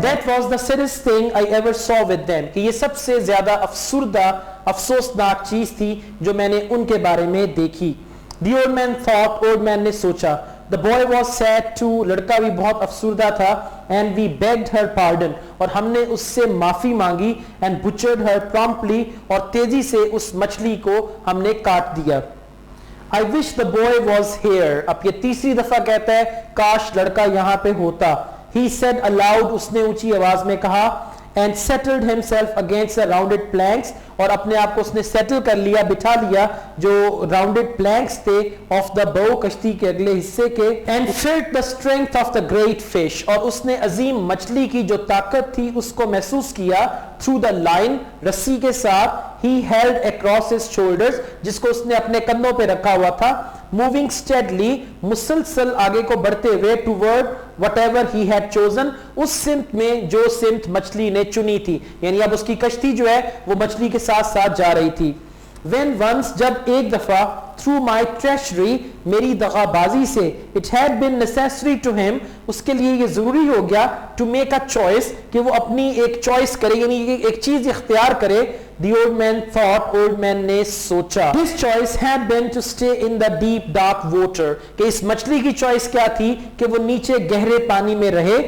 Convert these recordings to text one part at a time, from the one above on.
That was the saddest thing I ever saw with them. कि ये सबसे ज्यादा अफसोसनाक चीज थी जो मैंने उनके बारे में देखी. The old man thought, old man ने सोचा. The boy was sad too. लड़का भी बहुत अफसुर्दा था. And we begged her pardon. और हमने उससे माफी मांगी. And butchered her promptly. और तेजी से उस मछली को हमने काट दिया. I wish the boy was here. अब ये तीसरी दफा कहता है काश लड़का यहाँ पे होता. He said aloud, उसने ऊंची आवाज में कहा, and settled himself against the rounded planks, और अपने आप को उसने सेटल कर लिया, बिठा लिया जो राउंडेड प्लैंक्स थे ऑफ द bow, कश्ती के अगले हिस्से के, and felt the strength of the great fish, और उसने अजीम मछली की जो ताकत थी उसको महसूस किया, through the line, रस्सी के साथ, he held across his shoulders, जिसको उसने अपने कंधों पे रखा हुआ था, moving steadily, मुसलसल आगे को बढ़ते हुए, toward whatever he had chosen, उस सिमत में जो सिमत मछली ने चुनी थी, यानी अब उसकी कश्ती जो है वो मछली के साथ साथ जा रही थी. When once, जब एक दफा, through my treachery, मेरी दगाबाजी से, it had been necessary to him, उसके लिए ये जरूरी हो गया, to make a choice, कि वो अपनी एक चॉइस करे, यानी एक चीज इख्तियार करे. The old man thought, old man ने सोचा. His choice had been to stay in the deep dark water, कि इस मछली की चॉइस क्या थी कि वो नीचे गहरे पानी में रहे.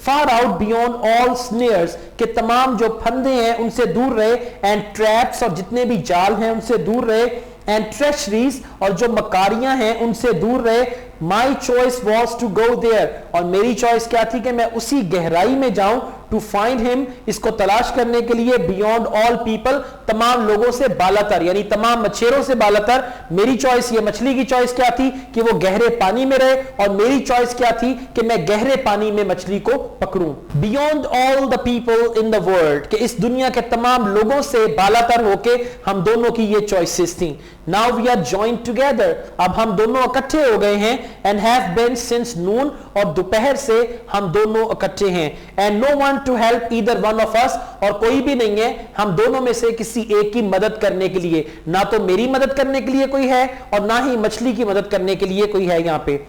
Far out beyond all snares, के तमाम जो फंदे हैं उनसे दूर रहे, and traps, और जितने भी जाल हैं उनसे दूर रहे, and treacheries, और जो मकारियां हैं उनसे दूर रहे. My choice was to go there, और मेरी चॉइस क्या थी कि मैं उसी गहराई में जाऊं. To find him, इसको तलाश करने के लिए, beyond all people, तमाम लोगों से बालातर, यानी तमाम मछेरों से बालातर. मेरी चॉइस, ये मछली की चॉइस क्या थी कि वो गहरे पानी में रहे, और मेरी चॉइस क्या थी कि मैं गहरे पानी में मछली को पकड़ूं. Beyond all the people in the world, कि इस दुनिया के तमाम लोगों से बालातर होके हम दोनों की ये चॉइसेस थी. Now we are joined together, अब हम दोनों इकट्ठे हो गए हैं, and have been since noon, और दोपहर से हम दोनों इकट्ठे हैं. And no one to help either one of us, और कोई भी नहीं है हम दोनों में से किसी एक की मदद करने के लिए. ना तो मेरी मदद करने के लिए कोई है और ना ही मछली की मदद करने के लिए कोई है यहाँ पे.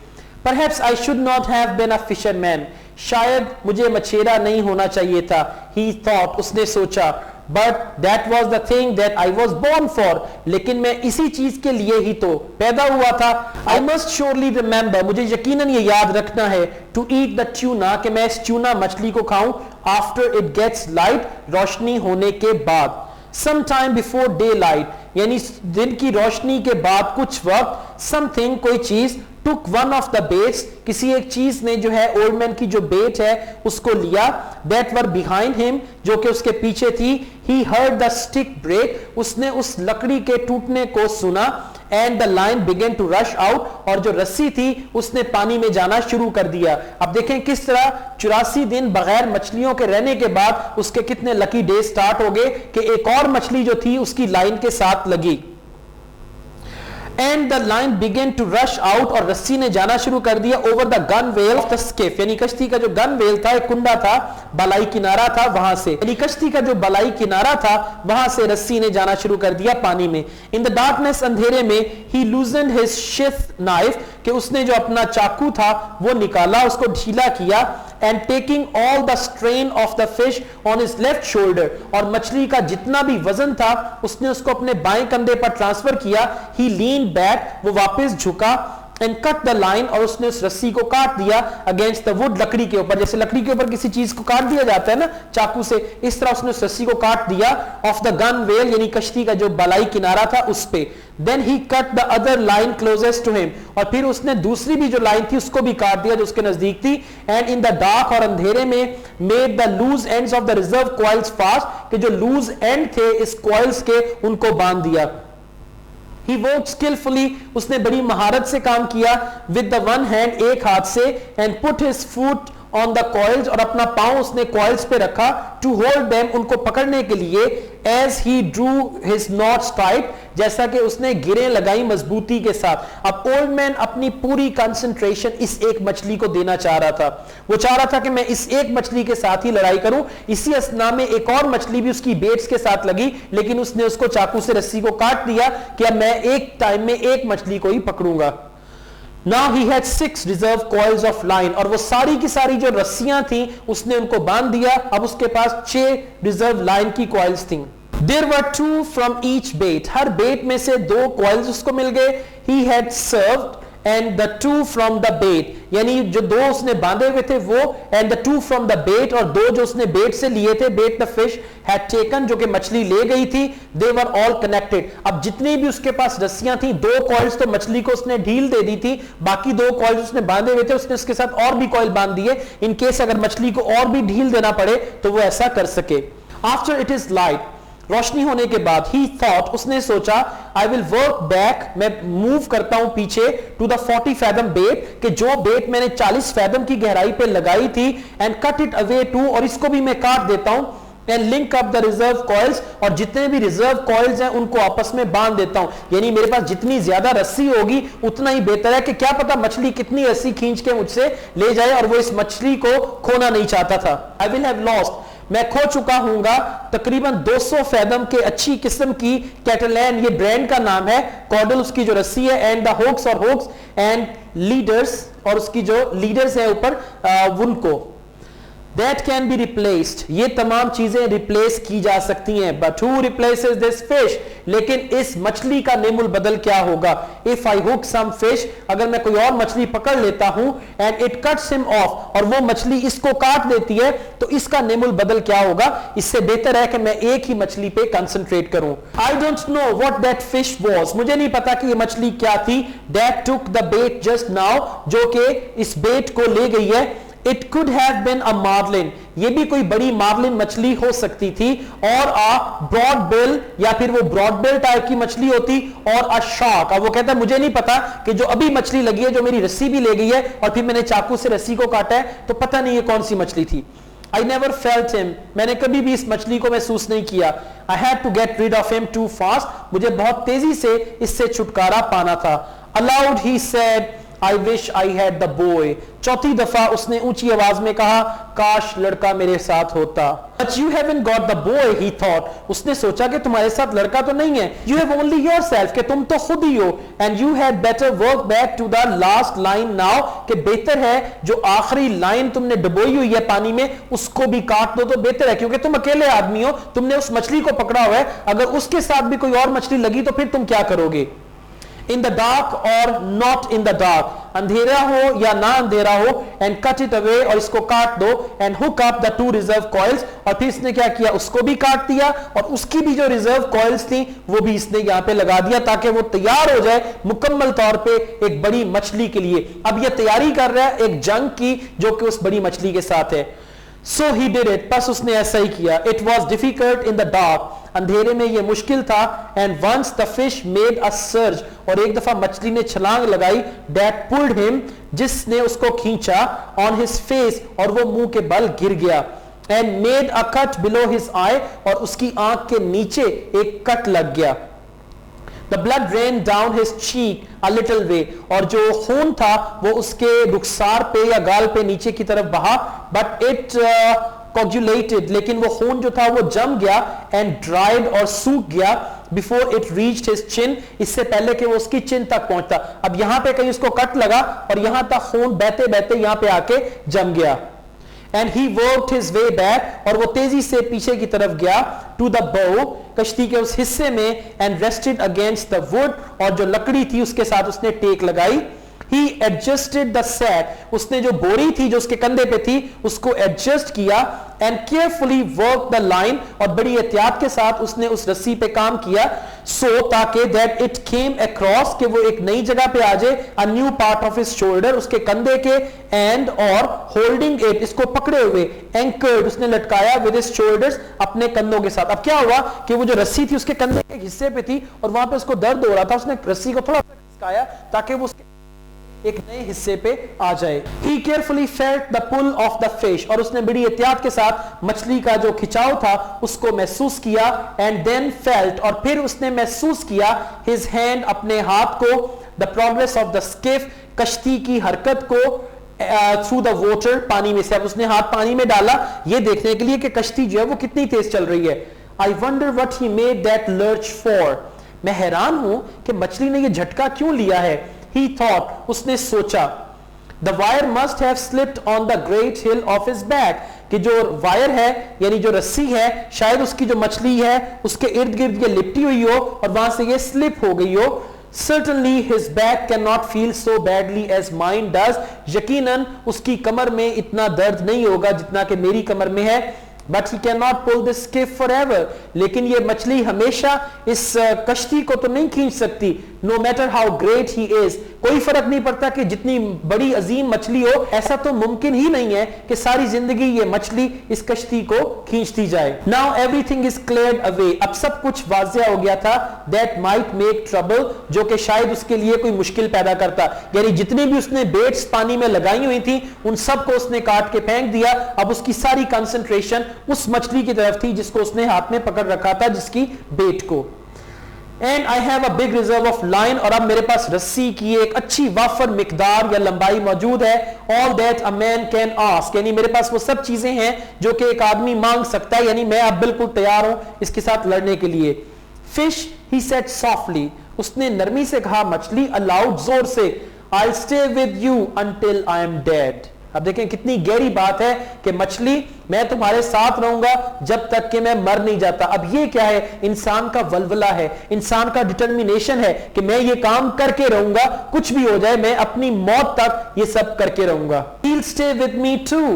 Perhaps I should not have been a fisherman, शायद मुझे मछेरा नहीं होना चाहिए था. He thought, उसने सोचा. But that was the thing that I was born for, लेकिन मैं इसी चीज के लिए ही तो पैदा हुआ था. I must surely remember, मुझे यकीनन ये याद रखना है, to eat the tuna, कि मैं इस ट्यूना मछली को खाऊं, after it gets light, रोशनी होने के बाद. Sometime before daylight, यानी दिन की रोशनी के बाद कुछ वक्त, something, कोई चीज, took one of the baits, किसी एक चीज ने जो है ओल्ड मैन की जो बेट है उसको लिया, that were behind him, जो कि उसके पीछे थी. He heard the stick break, उसने उस लकड़ी के टूटने को सुना, and the line began to rush out, और जो रस्सी थी उसने पानी में जाना शुरू कर दिया. अब देखें किस तरह 84 दिन बगैर मछलियों के रहने के बाद उसके कितने लकी डे स्टार्ट हो गए कि एक और मछली जो थी उसकी लाइन के साथ लगी. And the line began to rush out, और रस्सी ने जाना शुरू कर दिया, over the gunwale of the skiff, यानी कश्ती का जो गनवेल था, एक कुंडा था, बलाई किनारा था, वहां से, यानी कश्ती का जो बलाई किनारा था वहां से रस्सी ने जाना शुरू कर दिया पानी में. In the darkness, अंधेरे में, he loosened his sheath knife, कि उसने जो अपना चाकू था वो निकाला, उसको ढीला किया, and taking all the strain of the fish on his left shoulder, और मछली का जितना भी वजन था उसने उसको अपने बाएं कंधे पर ट्रांसफर किया. He leaned back, वो वापस झुका, and cut the line, और उसने उस रस्सी को काट दिया against the wood, लकड़ी के ऊपर, जैसे लकड़ी के ऊपर किसी चीज को काट दिया जाता है ना चाकू से, इस तरह उसने उस रस्सी को काट दिया, of the gunwale, यानी कश्ती का जो बलाई किनारा था उस पे. Then he cut the other line closest to him, और फिर उसने दूसरी भी जो लाइन थी उसको भी काट दिया जो उसके नजदीक थी. And in the dark, और अंधेरे में, made the loose ends of the reserve coils fast, कि जो loose end थे इस coils के उनको बांध दिया. He worked skillfully, उसने बड़ी महारत से काम किया, with the one hand, एक हाथ से, and put his foot on the coils, और अपना पांव उसने coils पे रखा, to hold them, उनको पकड़ने के लिए, as he drew his knots tight, जैसा कि उसने गिरें लगाई मजबूती के साथ. अब ओल्ड मैन अपनी पूरी कंसंट्रेशन इस एक मछली को देना चाह रहा था. वो चाह रहा था कि मैं इस एक मछली के साथ ही लड़ाई करूं. इसी असना में एक और मछली भी उसकी बेट्स के साथ लगी, लेकिन उसने उसको चाकू से रस्सी को काट दिया कि अब मैं एक टाइम में एक मछली को ही पकड़ूंगा. Now he had 6 reserve coils of line, और वो सारी की सारी जो रस्सियां थी उसने उनको बांध दिया. अब उसके पास 6 रिजर्व लाइन की कॉइल्स थी. There were 2 from each bait. हर बेट में से 2 कॉइल्स उसको मिल गए. He had served and the 2 from the bait, यानी जो 2 उसने बांधे हुए थे वो, and the 2 from the bait, और 2 जो उसने बेट से लिए थे, bait the fish had taken, जो कि मछली ले गई थी. They were all connected. अब जितनी भी उसके पास रस्सियां थी, 2 कॉइल्स तो मछली को उसने ढील दे दी थी, बाकी 2 कॉइल्स उसने बांधे हुए थे, उसने उसके साथ और भी कॉइल बांध दिए इन केस अगर मछली को और भी ढील देना पड़े तो वो ऐसा कर सके. After it is light, रोशनी होने के बाद, he thought, उसने सोचा, I will work back, मैं मूव करता हूं पीछे, to the 40 fathom bait, कि जो बेट मैंने 40 फैदम की गहराई पे लगाई थी, and cut it away too, और इसको भी मैं काट देता हूं, and link up the reserve coils, और जितने भी रिजर्व कॉइल्स हैं उनको आपस में बांध देता हूं. यानी मेरे पास जितनी ज्यादा रस्सी होगी उतना ही बेहतर है, कि क्या पता मछली कितनी रस्सी खींच के मुझसे ले जाए, और वो इस मछली को खोना नहीं चाहता था. I will have lost, मैं खो चुका हूंगा तकरीबन 200 फैदम के अच्छी किस्म की कैटलैन, ये ब्रांड का नाम है, कॉर्डल उसकी जो रस्सी है, एंड द होक्स और होक्स एंड लीडर्स, और उसकी जो लीडर्स है ऊपर उनको. That can be replaced, ये तमाम चीजें रिप्लेस की जा सकती हैं. But who replaces this fish? लेकिन इस मछली का नेमुल बदल क्या होगा? If I hook some fish, अगर मैं कोई और मछली पकड़ लेता हूं, and it cuts him off, और वो मछली इसको काट देती है, तो इसका नेमुल बदल क्या होगा? इससे बेहतर है कि मैं एक ही मछली पे कंसंट्रेट करूं. I don't know what that fish was, मुझे नहीं पता कि ये मछली क्या थी. That took the bait just now, जो कि इस बेट को ले गई है. It could have been a marlin, ये भी कोई बड़ी मार्लिन मछली हो सकती थी, और a broad bill, या फिर वो ब्रॉड बिल टाइप की मछली होती, और a shark. अब वो कहता है मुझे नहीं पता कि जो अभी मछली लगी है, जो मेरी रस्सी भी ले गई है और फिर मैंने चाकू से रस्सी को काटा है, तो पता नहीं ये कौन सी मछली थी. I never felt him, मैंने कभी भी इस मछली को महसूस नहीं किया. I had to get rid of him too fast, मुझे बहुत तेजी से इससे छुटकारा पाना था. Aloud he said, I wish I had the boy. चौथी दफा उसने ऊंची आवाज में कहा, काश लड़का मेरे साथ होता. But you haven't got the boy, he thought. उसने सोचा कि तुम्हारे साथ लड़का तो नहीं है. You have only yourself, कि तुम तो खुद ही हो. And you had better work back to the last line now, कि बेहतर है जो आखिरी लाइन तुमने डुबोई हुई है पानी में उसको भी काट दो तो बेहतर है, क्योंकि तुम अकेले आदमी हो, तुमने उस मछली को पकड़ा हुआ है, अगर उसके साथ भी कोई और मछली लगी तो फिर तुम क्या करोगे. In the dark or not in the dark, अंधेरा हो या ना अंधेरा हो, and cut it away, और इसको काट दो, and hook up the 2 reserve coils, और फिर इसने क्या किया, उसको भी काट दिया, और उसकी भी जो रिजर्व कॉइल्स थी वो भी इसने यहां पे लगा दिया, ताकि वो तैयार हो जाए मुकम्मल तौर पे एक बड़ी मछली के लिए. अब ये तैयारी कर रहा है एक जंग की जो कि उस बड़ी मछली के साथ है. So he did it, बस उसने ऐसा ही किया. It was difficult in the dark, अंधेरे में ये मुश्किल था. And once the fish made a surge, और एक दफा मछली ने छलांग लगाई. That pulled him, जिसने उसको खींचा. On his face, और वो मुंह के बल गिर गया. And made a cut below his eye, और उसकी आंख के नीचे एक कट लग गया. The blood ran down his cheek a little way, और जो खून था वो उसके रुखसार पे या गाल पे नीचे की तरफ बहा. But it coagulated, लेकिन वो खून जो था वो जम गया. And dried, और सूख गया. Before it reached his chin, इससे पहले कि वो उसकी चिन तक पहुंचता. अब यहां पे कहीं उसको कट लगा और यहां तक खून बहते बहते यहां पे आके जम गया. And he worked his way back, और वो तेजी से पीछे की तरफ गया. To the bow, कश्ती के उस हिस्से में. And rested against the wood, और जो लकड़ी थी उसके साथ उसने टेक लगाई. He adjusted the sack, उसने जो बोरी थी जो उसके कंधे पे थी उसको एडजस्ट किया. And carefully worked the line, और बड़ी एहतियात के साथ उसने उस रस्सी पे काम किया. So, ताकि that it came across, कि वो एक नई जगह पे आ जाए. A new part of his shoulder, उसके कंधे के. And, और holding it, इसको पकड़े हुए. Anchored, उसने लटकाया with his shoulders, अपने कंधों के साथ. अब क्या हुआ कि वो जो रस्सी थी उसके कंधे के हिस्से पे थी और वहां पे उसको दर्द हो रहा था. उसने रस्सी को थोड़ा सा खिसकाया ताकि वो उसके एक नए हिस्से पे आ जाए. He carefully felt the pull of the fish, और उसने बड़ी एहतियात के साथ मछली का जो खिंचाव था उसको महसूस किया. And then felt, और फिर उसने महसूस किया his hand, अपने हाथ को. The progress of the skiff, कश्ती की हरकत को. Through the water, पानी में से. अब उसने हाथ पानी में डाला ये देखने के लिए कि कश्ती जो है वो कितनी तेज चल रही है. I wonder what he made that lurch for, मैं हैरान हूं कि मछली ने ये झटका क्यों लिया है. he thought, उसने सोचा, the wire must have slipped on the great hill of his back, कि जो वायर है यानी जो रस्सी है शायद उसकी जो मछली है उसके इर्द गिर्द ये लिपटी हुई हो और वहां से ये स्लिप हो गई हो. Certainly his back cannot feel so badly as mine does, यकीनन उसकी कमर में इतना दर्द नहीं होगा जितना कि मेरी कमर में है. But he cannot pull this skiff forever, लेकिन ये मछली हमेशा इस कश्ती को तो नहीं खींच सकती. No matter how great he is, कोई फर्क नहीं पड़ता कि जितनी बड़ी अजीम मछली हो, ऐसा तो मुमकिन ही नहीं है कि सारी जिंदगी ये मछली इस कश्ती को खींचती जाए. Now everything is cleared away, अब सब कुछ वाज़िया हो गया था. That might make trouble, जो कि शायद उसके लिए कोई मुश्किल पैदा करता. यानी जितनी भी उसने बेट्स पानी में लगाई हुई थी उन सब को उसने काट के फेंक दिया. अब उसकी सारी कंसंट्रेशन उस मछली की तरफ थी जिसको उसने हाथ में पकड़ रखा था, जिसकी बेट को. And I have a big reserve of line, और अब मेरे पास रस्सी की एक अच्छी वाफर मिकदार या लंबाई मौजूद है. All that a man can ask, यानी मेरे पास वो सब चीजें हैं जो कि एक आदमी मांग सकता है, यानी मैं अब बिल्कुल तैयार हूं इसके साथ लड़ने के लिए. फिश, ही सेड सॉफ्टली, उसने नरमी से कहा मछली, अलाउड, जोर से, I stay with you until I am dead. अब देखें कितनी गहरी बात है कि मछली, मैं तुम्हारे साथ रहूंगा जब तक कि मैं मर नहीं जाता. अब ये क्या है? इंसान का वलवला है, इंसान का डिटर्मिनेशन है कि मैं ये काम करके रहूंगा, कुछ भी हो जाए मैं अपनी मौत तक ये सब करके रहूंगा. He'll stay with me too,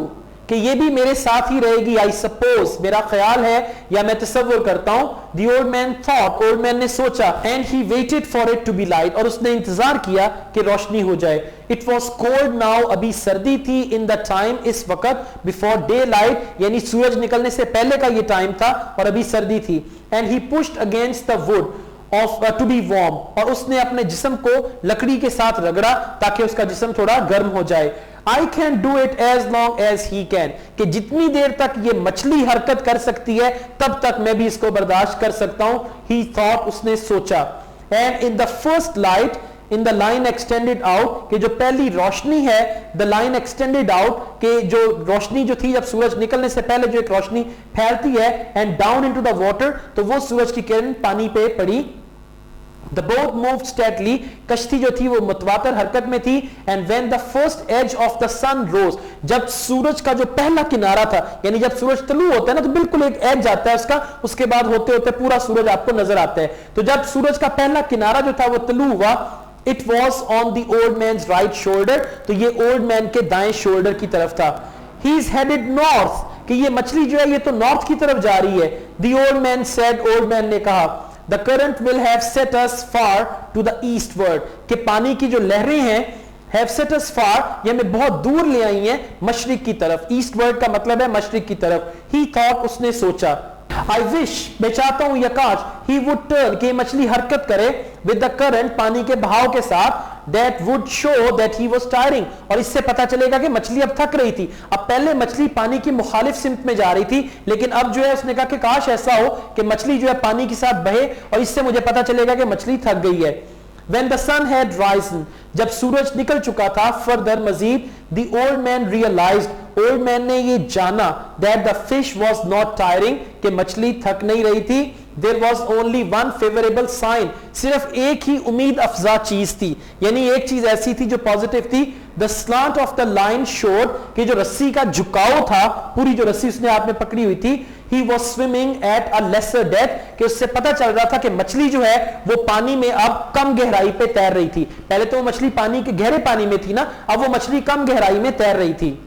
कि ये भी मेरे साथ ही रहेगी. आई सपोज, मेरा ख्याल है या मैं तसव्वुर करता हूं. The old man thought, old man ने सोचा. And he waited for it to be light, और उसने इंतजार किया कि रोशनी हो जाए. It was cold now, अभी सर्दी थी. In the time, इस वक्त, before daylight, यानी सूरज निकलने से पहले का ये टाइम था और अभी सर्दी थी. And he pushed against the wood of to be warm, और उसने अपने जिस्म को लकड़ी के साथ रगड़ा ताकि उसका जिस्म थोड़ा गर्म हो जाए. I can do it as long as he can, कि जितनी देर तक ये मछली हरकत कर सकती है तब तक मैं भी इसको बर्दाश्त कर सकता हूं. He thought, उसने सोचा. And in the first light, in the line extended out, कि जो पहली रोशनी है, the line extended out, कि जो रोशनी जो थी जब सूरज निकलने से पहले जो एक रोशनी फैलती है, and down into the water, तो वो सूरज की किरण पानी पे पड़ी. The boat moved steadily, कश्ती जो थी वो मुतवातर हरकत में थी. And when the first edge of the sun rose, जब सूरज का जो पहला किनारा था, यानी जब सूरज तलू होता है ना तो बिल्कुल एक एज आता है उसका, उसके बाद होते होते पूरा सूरज आपको नजर आता है. तो जब सूरज का पहला किनारा जो था वो तलू हुआ, it was on the old man's right shoulder, तो ये ओल्ड मैन के दाएं शोल्डर की तरफ था. He is headed north, कि ये मछली जो है ये तो नॉर्थ की तरफ जा रही है. The old man said, old man ने कहा, The current will have set us far to the eastward, कि पानी की जो लहरें हैं, have set us far, ये हमें बहुत दूर ले आई हैं मशरिक की तरफ. eastward का मतलब है मशरिक की तरफ. He thought, उसने सोचा. I wish, मैं चाहता हूं या काश, he would turn, कि मछली हरकत करे with the current, पानी के बहाव के साथ, that would show that he was tiring, और इससे पता चलेगा कि मछली अब थक रही थी. अब पहले मछली पानी की मुखालिफ सिमत में जा रही थी, लेकिन अब जो है उसने कहा कि काश ऐसा हो कि मछली जो है पानी के साथ बहे और इससे मुझे पता चलेगा कि मछली थक गई है. When the sun had risen, जब सूरज निकल चुका था, further मजीद, the old man realized, old man ने ये जाना, that the fish was not tiring, कि मछली थक नहीं रही थी. There was only one favorable sign, सिर्फ एक ही उम्मीद अफजा चीज थी, यानी एक चीज ऐसी थी जो पॉजिटिव थी. The slant of the line showed, कि जो रस्सी का झुकाव था, पूरी जो रस्सी उसने हाथ में पकड़ी हुई थी, he was swimming at a lesser depth, कि उससे पता चल रहा था कि मछली जो है वो पानी में अब कम गहराई पे तैर रही थी. पहले तो वो मछली पानी के गहरे पानी में थी ना, अब वो मछली कम गहराई में तैर रही थी.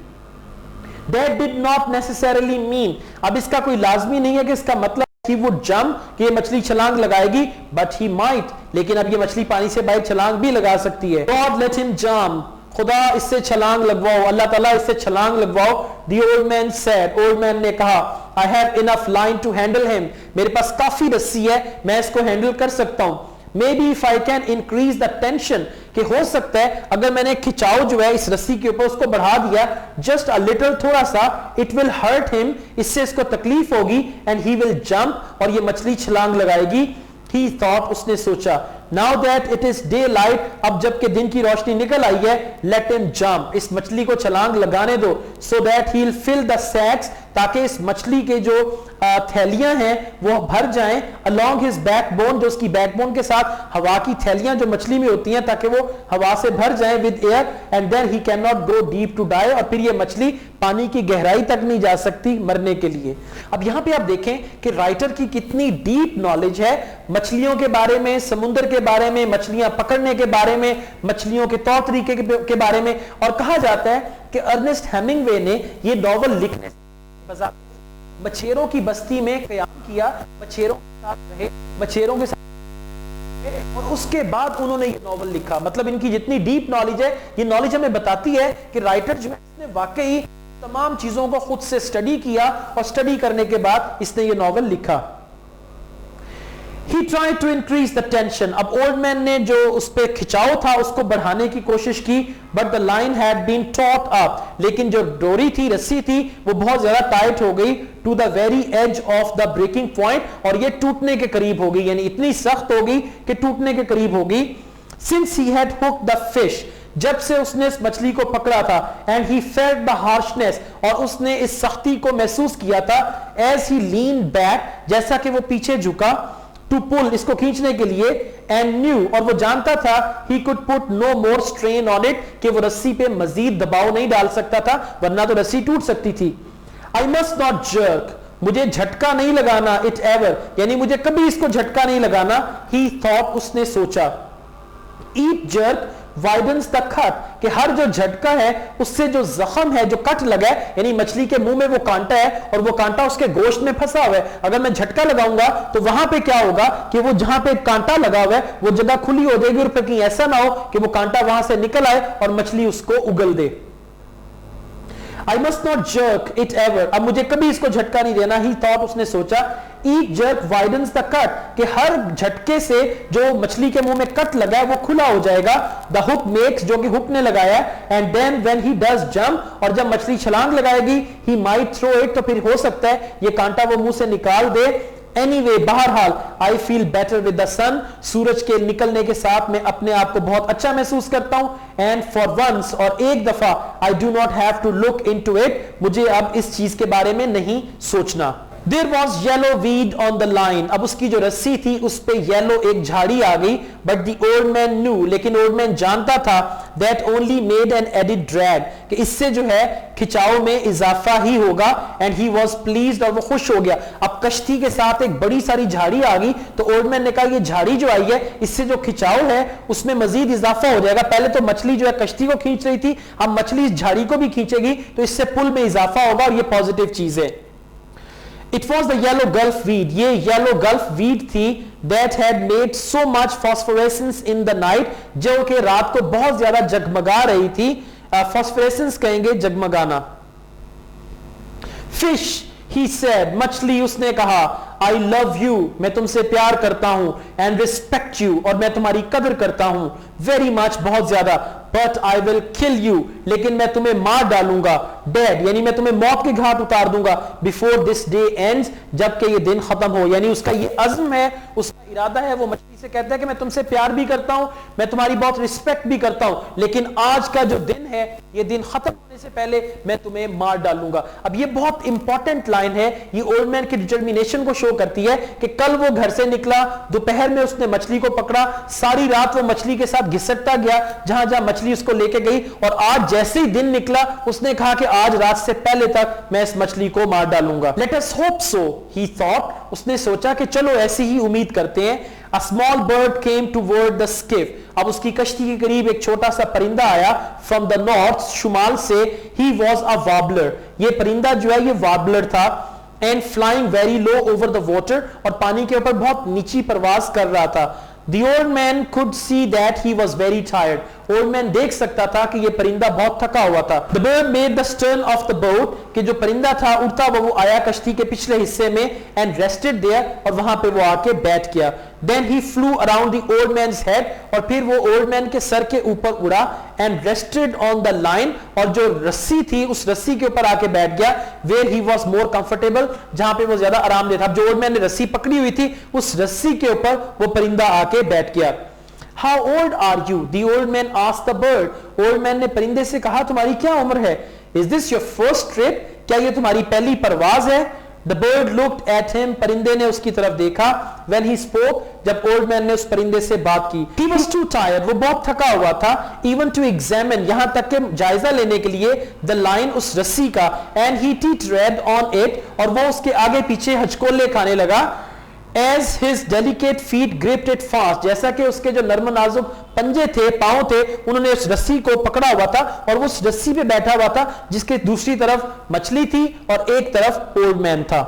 That did not necessarily mean, अब इसका कोई लाजमी नहीं है कि इसका मतलब he would jump, कि ये मछली छलांग लगाएगी, but he might, लेकिन अब ये मछली पानी से बाहर छलांग भी लगा सकती है. God let him jump, खुदा इससे छलांग लगवाओ, अल्लाह ताला इससे छलांग लगवाओ. The old man said, old man ने कहा, I have enough line to handle him, मेरे पास काफी रस्सी है, मैं इसको हैंडल कर सकता हूं. Maybe if I can increase the tension, कि हो सकता है अगर मैंने खिंचाव जो है इस रस्सी के ऊपर उसको बढ़ा दिया, just a little, थोड़ा सा, it will hurt him, इससे इसको तकलीफ होगी, and he will jump, और ये मछली छलांग लगाएगी. He thought, उसने सोचा. Now that it is daylight, अब जबकि दिन की रोशनी निकल आई है, let him jump, इस मछली को छलांग लगाने दो, so that he'll fill the sacks, ताकि इस मछली के जो थैलियां हैं वो भर जाएं अलोंग हिज बैकबोन, जो उसकी बैकबोन के साथ हवा की थैलियां जो मछली में होती हैं ताकि वो हवा से भर जाएं with air, and then he can not go deep to die, और फिर ये मछली पानी की गहराई तक नहीं जा सकती मरने के लिए। अब यहां पे आप देखें कि राइटर की कितनी डीप नॉलेज है मछलियों के बारे में, समुद्र के बारे में, मछलियां पकड़ने के बारे में, मछलियों के तौर तरीके के बारे में। और कहा जाता है कि अर्नेस्ट हेमिंगवे ने ये नॉवल लिखने से मछेरों की बस्ती में कयाम किया, मछेरों के साथ रहे, मछेरों के साथ, और उसके बाद उन्होंने ये नॉवल लिखा। मतलब इनकी जितनी डीप नॉलेज है, ये नॉलेज हमें बताती है कि राइटर जो है इसने वाकई तमाम चीजों को खुद से स्टडी किया, और स्टडी करने के बाद इसने ये नॉवल लिखा। He tried to increase the tension. अब ओल्ड मैन ने जो उस पे खिंचाव था उसको बढ़ाने की कोशिश की, but the line had been taut up. लेकिन जो डोरी थी, रस्सी थी, वो बहुत ज्यादा टाइट हो गई to the very edge of the breaking point, और ये टूटने के करीब हो गई, यानी इतनी सख्त हो गई कि टूटने के करीब हो गई। Since he had hooked the fish, जब से उसने इस मछली को पकड़ा था, and he felt the harshness, और उसने इस सख्ती को महसूस किया था, as he leaned back, जैसा कि वो पीछे झुका, टू पुल, इसको खींचने के लिए, एंड न्यू, और वो जानता था, he could put no more strain on it, कि वो रस्सी पे मजीद दबाव नहीं डाल सकता था, वरना तो रस्सी टूट सकती थी। आई मस्ट नॉट जर्क, मुझे झटका नहीं लगाना, इट एवर, यानी मुझे कभी इसको झटका नहीं लगाना। ही थॉट, उसने सोचा। Each jerk widens the cut, कि हर जो झटका है उससे जो जख्म है, जो कट लगा है, यानी मछली के मुंह में वो कांटा है और वो कांटा उसके गोश्त में फंसा हुआ है, अगर मैं झटका लगाऊंगा तो वहां पे क्या होगा कि वो जहां पे कांटा लगा हुआ है वो जगह खुली हो जाएगी, और फिर कहीं ऐसा ना हो कि वो कांटा वहां से निकल आए और मछली उसको उगल दे। I must not jerk it ever, अब मुझे कभी इसको झटका नहीं देना। He thought, उसने सोचा। Each jerk widens the cut, कि हर झटके से जो मछली के मुंह में कट लगा है वो खुला हो जाएगा। The hook makes, जो कि हुक ने लगाया, and then when he does jump, और जब मछली छलांग लगाएगी, he might throw it, तो फिर हो सकता है ये कांटा वो मुंह से निकाल दे। Anyway, बहरहाल, I feel better with the sun, सूरज के निकलने के साथ मैं अपने आप को बहुत अच्छा महसूस करता हूं। And for once, और एक दफा, I do not have to look into it, मुझे अब इस चीज के बारे में नहीं सोचना। There was yellow weed on the line, अब उसकी जो रस्सी थी उस पे येलो एक झाड़ी आ गई, but the old man knew, लेकिन ओल्ड मैन जानता था, that only made an added drag, कि इससे जो है खिंचाव में इजाफा ही होगा, and he was pleased, और वो खुश हो गया। अब कश्ती के साथ एक बड़ी सारी झाड़ी आ गई, तो ओल्ड मैन ने कहा ये झाड़ी जो आई है इससे जो खिंचाव है उसमें मजीद इजाफा हो जाएगा। पहले तो मछली जो है कश्ती को खींच रही थी, अब मछली इस झाड़ी को भी खींचेगी, तो इससे पुल में इजाफा होगा, और ये पॉजिटिव चीज है। It was the yellow gulf weed, ये yellow gulf weed थी, that had made so much phosphorescence in the night, जो कि रात को बहुत ज्यादा जगमगा रही थी। phosphorescence कहेंगे जगमगाना। Fish, he said, मछली, उसने कहा, I love you, मैं तुमसे प्यार करता हूं, and respect you, और मैं तुम्हारी कदर करता हूं, very much, बहुत ज्यादा, but I will kill you, लेकिन मैं तुम्हें मार डालूंगा, dead, यानी मैं तुम्हें मौत के घाट उतार दूंगा, before this day ends, जबकि ये दिन खत्म हो। यानी उसका ये अज़्म है, उसका इरादा है, वो मछली से कहता है कि मैं तुमसे प्यार भी करता हूं, मैं तुम्हारी बहुत रिस्पेक्ट भी करता हूं, लेकिन आज का जो दिन है, ये दिन खत्म होने से पहले मैं तुम्हें मार डालूंगा। अब ये बहुत इंपॉर्टेंट लाइन है, ये ओल्ड मैन की डिटर्मिनेशन को शो करती है कि कल वो घर से निकला, दोपहर में उसने मछली को पकड़ा, सारी रात वो मछली के साथ घिसटता गया जहां जहां मछली उसको लेके गई, और आज जैसे ही दिन निकला उसने कहा कि आज रात से पहले तक मैं इस मछली को मार डालूंगा। लेट अस होप सो, ही थॉट, उसने सोचा कि चलो ऐसी ही उम्मीद करते हैं। A small bird came toward the skiff, अब उसकी कश्ती के करीब एक छोटा सा परिंदा आया, from the north, शुमाल से। He was a warbler, ये परिंदा जो है ये वार्बलर था, and flying very low over the water, और पानी के ऊपर बहुत नीची परवाज कर रहा था। The old man could see that he was very tired, old man देख सकता था कि ये परिंदा बहुत थका हुआ था। The bird made the stern of the boat, कि जो परिंदा था उड़ता वो आया कश्ती के पिछले हिस्से में, and rested there, और वहां पे वो आके बैठ गया। Then he flew around the old man's head, और फिर वो ओल्ड मैन के सर के ऊपर उड़ा, and rested on the line, और जो रस्सी थी उस रस्सी के ऊपर आके बैठ गया, where he was more comfortable, जहां पे वो ज्यादा आरामदेह था। जो ओल्ड मैन ने रस्सी पकड़ी हुई थी उस रस्सी के ऊपर वो परिंदा आके बैठ गया। How old are you? The old man asked the bird. Old man ने परिंदे से कहा तुम्हारी क्या उम्र है? Is this your first trip? क्या ये तुम्हारी पहली परवाज है? The bird looked at him, परिंदे ने उसकी तरफ देखा। When he spoke, जब old man ने उस परिंदे से बात की। He was too tired, वो बहुत थका हुआ था। Even to examine, यहां तक के जायजा लेने के लिए the line, उस रस्सी का। And he tread on it, और वो उसके आगे पीछे हचकोले खाने लगा। As his delicate feet gripped it fast, जैसा कि उसके जो नर्म नाजुक पंजे थे, पांव थे, उन्होंने उस रस्सी को पकड़ा हुआ था और वो उस रस्सी पे बैठा हुआ था जिसके दूसरी तरफ मछली थी और एक तरफ ओल्ड मैन था।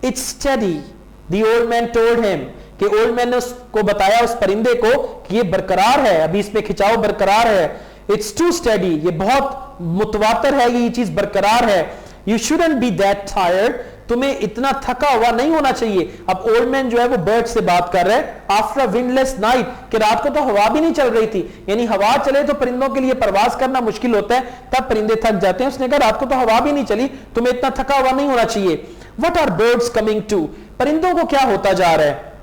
It's steady, the old man told him, कि ओल्ड मैन ने उसको बताया, उस परिंदे को, कि ये बरकरार है, अभी इस पे खिंचाव बरकरार है। It's too steady, ये बहुत मुतवातर है, ये चीज बरकरार है। You shouldn't be that tired, तुम्हें इतना थका हुआ नहीं होना चाहिए। अब ओल्ड मैन जो है वो बर्ड से बात कर रहे हैं आफ्टर अ विंडलेस नाइट, कि रात को तो हवा भी नहीं चल रही थी, यानी हवा चले तो परिंदों के लिए परवाज करना मुश्किल होता है, तब परिंदे थक जाते हैं। उसने कहा रात को तो हवा भी नहीं चली, तुम्हें इतना थका हुआ नहीं होना चाहिए। What are birds coming to, परिंदों को क्या होता जा रहा है?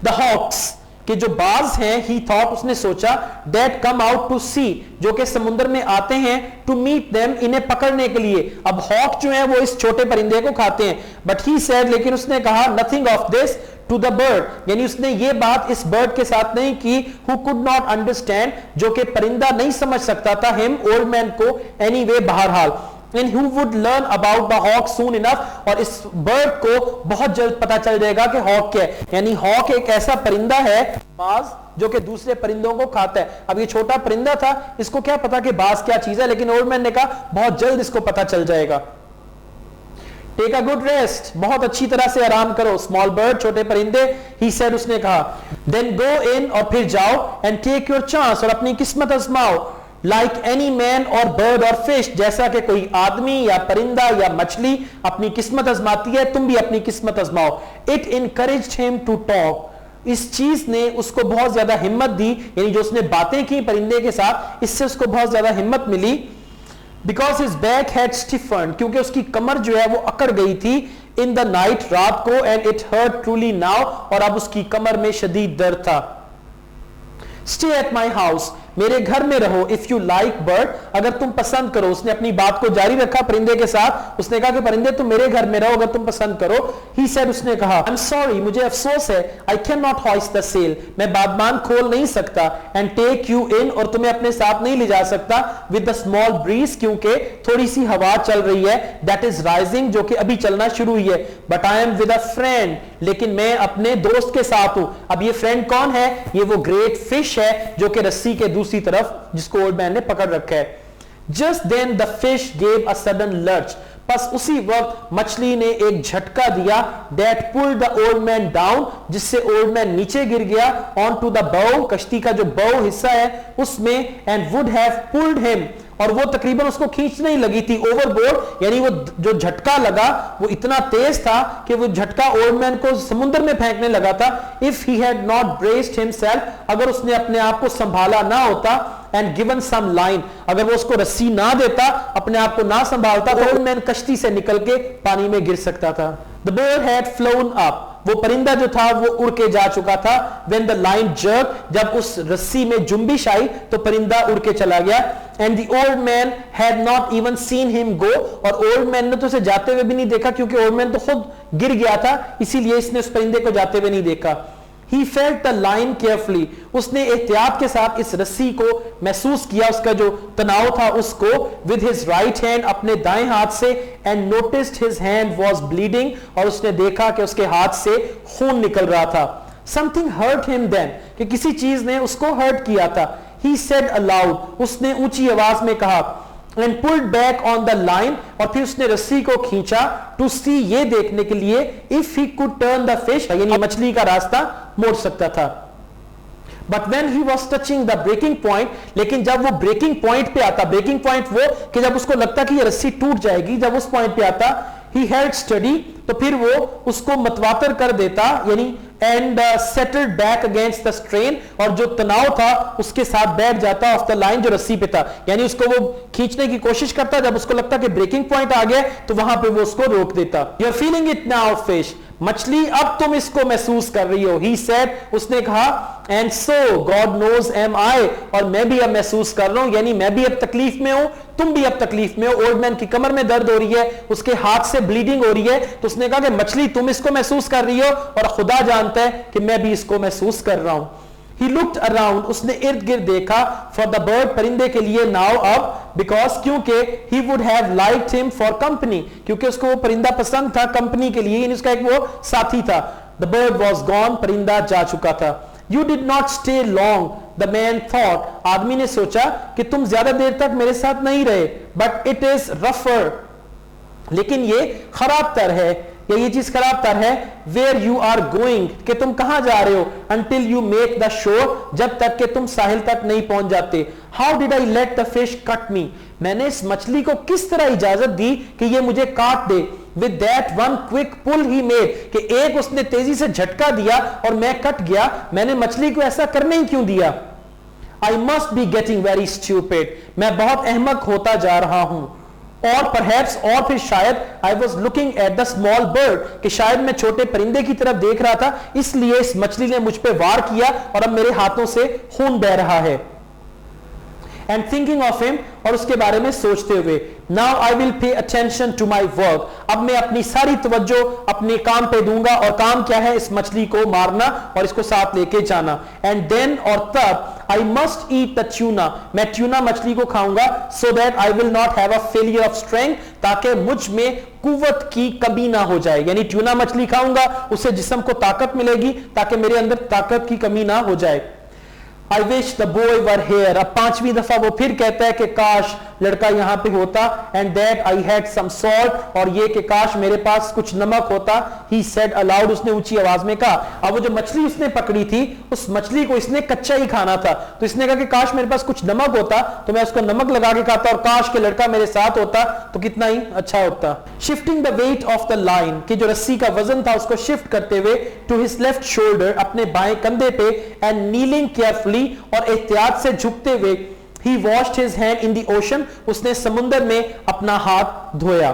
द हॉक्स, कि जो बाज हैं, ही थॉट, उसने सोचा, दैट कम आउट टू सी, जो कि समुद्र में आते हैं, टू मीट देम, इन्हें पकड़ने के लिए। अब हॉक जो है वो इस छोटे परिंदे को खाते हैं। बट ही सेड, लेकिन उसने कहा, nothing of this to the bird, यानी उसने ये बात इस बर्ड के साथ नहीं की, हु कुड नॉट अंडरस्टैंड, जो कि परिंदा नहीं समझ सकता था, हिम, ओल्ड मैन को, एनीवे, बहरहाल। And who would learn about the hawk soon enough, और इस बर्ड को बहुत जल्द पता चल जाएगा कि हॉक क्या है। यानी हॉक एक ऐसा परिंदा है, बाज, जो कि दूसरे परिंदों को खाता है। अब ये छोटा परिंदा था, इसको क्या पता कि बाज क्या चीज है, लेकिन ओल्ड मैन ने कहा बहुत जल्द इसको पता चल जाएगा। टेक अ गुड रेस्ट, बहुत अच्छी तरह से आराम करो, स्मॉल बर्ड, छोटे परिंदे, ही सेड, उसने कहा। देन गो इन, और फिर जाओ, एंड टेक योर चांस, और अपनी किस्मत आजमाओ। लाइक एनी मैन और बर्ड और फिश, जैसा कि कोई आदमी या परिंदा या मछली अपनी किस्मत आजमाती है, तुम भी अपनी किस्मत आजमाओ। It encouraged him to talk, इस चीज ने उसको बहुत ज्यादा हिम्मत दी, यानी जो उसने बातें की परिंदे के साथ, इससे उसको बहुत ज्यादा हिम्मत मिली। बिकॉज हिज बैक हैड स्टिफन्ड, क्योंकि उसकी कमर जो है वो अकड़ गई थी, इन द नाइट, रात को, and it hurt truly now, और अब उसकी कमर में शदीद दर्द था। स्टे एट माई हाउस, मेरे घर में रहो, इफ यू लाइक बर्ड, अगर तुम पसंद करो। उसने अपनी बात को जारी रखा परिंदे के साथ, उसने कहा कि परिंदे तुम मेरे घर में रहो अगर तुम पसंद करो। ही सेड, उसने कहा, आई एम सॉरी, मुझे अफसोस है, I can not hoist the sail, मैं बागबान खोल नहीं सकता, एंड टेक यू इन, और तुम्हें अपने साथ नहीं ले जा सकता, विद द स्मॉल ब्रीज, क्योंकि थोड़ी सी हवा चल रही है, दैट इज राइजिंग, जो कि अभी चलना शुरू हुई है। But I am with a friend, लेकिन मैं अपने दोस्त के साथ हूं। अब ये फ्रेंड कौन है? ये वो ग्रेट फिश है जो कि रस्सी के दूसरी तरफ, जिसको ओल्ड मैन ने पकड़ रखा है। Just then the fish gave a sudden lurch, बस उसी वक्त मछली ने एक झटका दिया, that pulled the old man down, जिससे ओल्ड मैन नीचे गिर गया, ऑन टू द बो, कश्ती का जो बो हिस्सा है उसमें, and would have pulled him, और वो तकरीबन उसको खींचने ही लगी थी ओवरबोर्ड, यानी वो जो झटका लगा वो इतना तेज था कि वो झटका ओल्ड मैन को समुद्र में फेंकने लगा था। If he had not braced himself, अगर उसने अपने आप को संभाला ना होता, एंड गिवन सम लाइन, अगर वो उसको रस्सी ना देता, अपने आप को ना संभालता, तो ओल्ड मैन कश्ती से निकल के पानी में गिर सकता था। The bird had phloem up, वो परिंदा जो था वो उड़ के जा चुका था। When the line jerked, जब उस रस्सी में जुम्बिश आई तो परिंदा उड़ के चला गया। And the old man had not even seen him go, और ओल्ड मैन ने तो उसे जाते हुए भी नहीं देखा, क्योंकि ओल्ड मैन तो खुद गिर गया था, इसीलिए इसने उस परिंदे को जाते हुए नहीं देखा। He felt the line carefully, उसने एहतियात के साथ इस रस्सी को महसूस किया, उसका जो तनाव था उसको, with his right hand, अपने दाएं हाथ से, and noticed his hand was bleeding, और उसने देखा कि उसके हाथ से खून निकल रहा था। Something hurt him then, कि किसी चीज ने उसको हर्ट किया था। He said aloud, उसने ऊंची आवाज में कहा, and pulled back on the line, और फिर उसने रस्सी को खींचा, to see, ये देखने के लिए, if he could turn the fish, यानी मछली का रास्ता मोड़ सकता था। But when he was touching the breaking point, लेकिन जब वो ब्रेकिंग पॉइंट पे आता, ब्रेकिंग पॉइंट वो कि जब उसको लगता कि ये रस्सी टूट जाएगी, जब उस पॉइंट पे आता, he held steady, तो फिर वो उसको मतवातर कर देता, यानी and settled back against the strain, और जो तनाव था उसके साथ बैठ जाता ऑफ द लाइन, जो रस्सी पे था, यानी उसको वो खींचने की कोशिश करता, जब उसको लगता कि ब्रेकिंग पॉइंट आ गया तो वहां पे वो उसको रोक देता। You are feeling it now fish, मछली अब तुम इसको महसूस कर रही हो। He said, उसने कहा, and so God knows am I, और मैं भी अब महसूस कर रहा हूं, यानी मैं भी अब तकलीफ में हूं, तुम भी अब तकलीफ में हो। ओल्ड मैन की कमर में दर्द हो रही है, उसके हाथ से ब्लीडिंग हो रही है, तो उसने कहा कि मछली तुम इसको महसूस कर रही हो और खुदा जानता है कि मैं भी इसको महसूस कर रहा हूं। He looked around, उसने इर्द गिर्द देखा, for the bird, परिंदे के लिए, now अब, because क्योंकि he would have liked him for company, क्योंकि उसको वो परिंदा पसंद था कंपनी के लिए, यानी उसका एक वो साथी था। The bird was gone, परिंदा जा चुका था। You did not stay long, the man thought, आदमी ने सोचा कि तुम ज्यादा देर तक मेरे साथ नहीं रहे, but it is rougher, लेकिन ये खराब तर है, या ये चीज खराब तर है। वेयर यू आर गोइंग, कि तुम कहां जा रहे हो, until you make the shore, जब तक कि तुम साहिल तक नहीं पहुंच जाते। How did I let the fish cut me, मैंने इस मछली को किस तरह इजाजत दी कि ये मुझे काट दे। With that one quick pull he made, कि एक उसने तेजी से झटका दिया और मैं कट गया, मैंने मछली को ऐसा करने ही क्यों दिया। I must be getting very stupid, मैं बहुत अहमक होता जा रहा हूं। और परहैप्स, और फिर शायद, I was looking at the small bird, कि शायद मैं छोटे परिंदे की तरफ देख रहा था, इसलिए इस मछली ने मुझ पे वार किया और अब मेरे हाथों से खून बह रहा है। एंड थिंकिंग ऑफ हिम, और उसके बारे में सोचते हुए, now I will pay attention to my work, अब मैं अपनी सारी तवज्जो अपने काम पे दूंगा, और काम क्या है, इस मछली को मारना और इसको साथ लेके जाना। एंड देन, और तब, I must eat the tuna, मैं ट्यूना मछली को खाऊंगा, so that I will not have a failure of strength, ताकि मुझ में कुव्वत की कमी ना हो जाए, यानी ट्यूना मछली खाऊंगा, उससे जिस्म को ताकत मिलेगी, ताकि मेरे अंदर ताकत की कमी ना हो जाए। I wish the boy were here, अब 5वीं दफा वो फिर कहता है कि काश लड़का यहां पे होता। and that I had some salt, और ये कि काश मेरे पास कुछ नमक होता। he said aloud, उसने ऊंची आवाज में कहा। अब वो जो मछली उसने पकड़ी थी, उस मछली को इसने कच्चा ही खाना था, तो इसने कहा कि काश मेरे पास कुछ नमक होता तो मैं उसको नमक लगा के खाता, और काश के लड़का मेरे साथ होता तो कितना ही अच्छा होता। Shifting the weight of the line, कि जो रस्सी का वजन था उसको शिफ्ट करते हुए, टू हिज लेफ्ट शोल्डर, अपने बाएं कंधे पे, एंड नीलिंग केयरफुली, और एहतियात से झुकते हुए, he washed his hand in the ocean, उसने समुद्र में अपना हाथ धोया।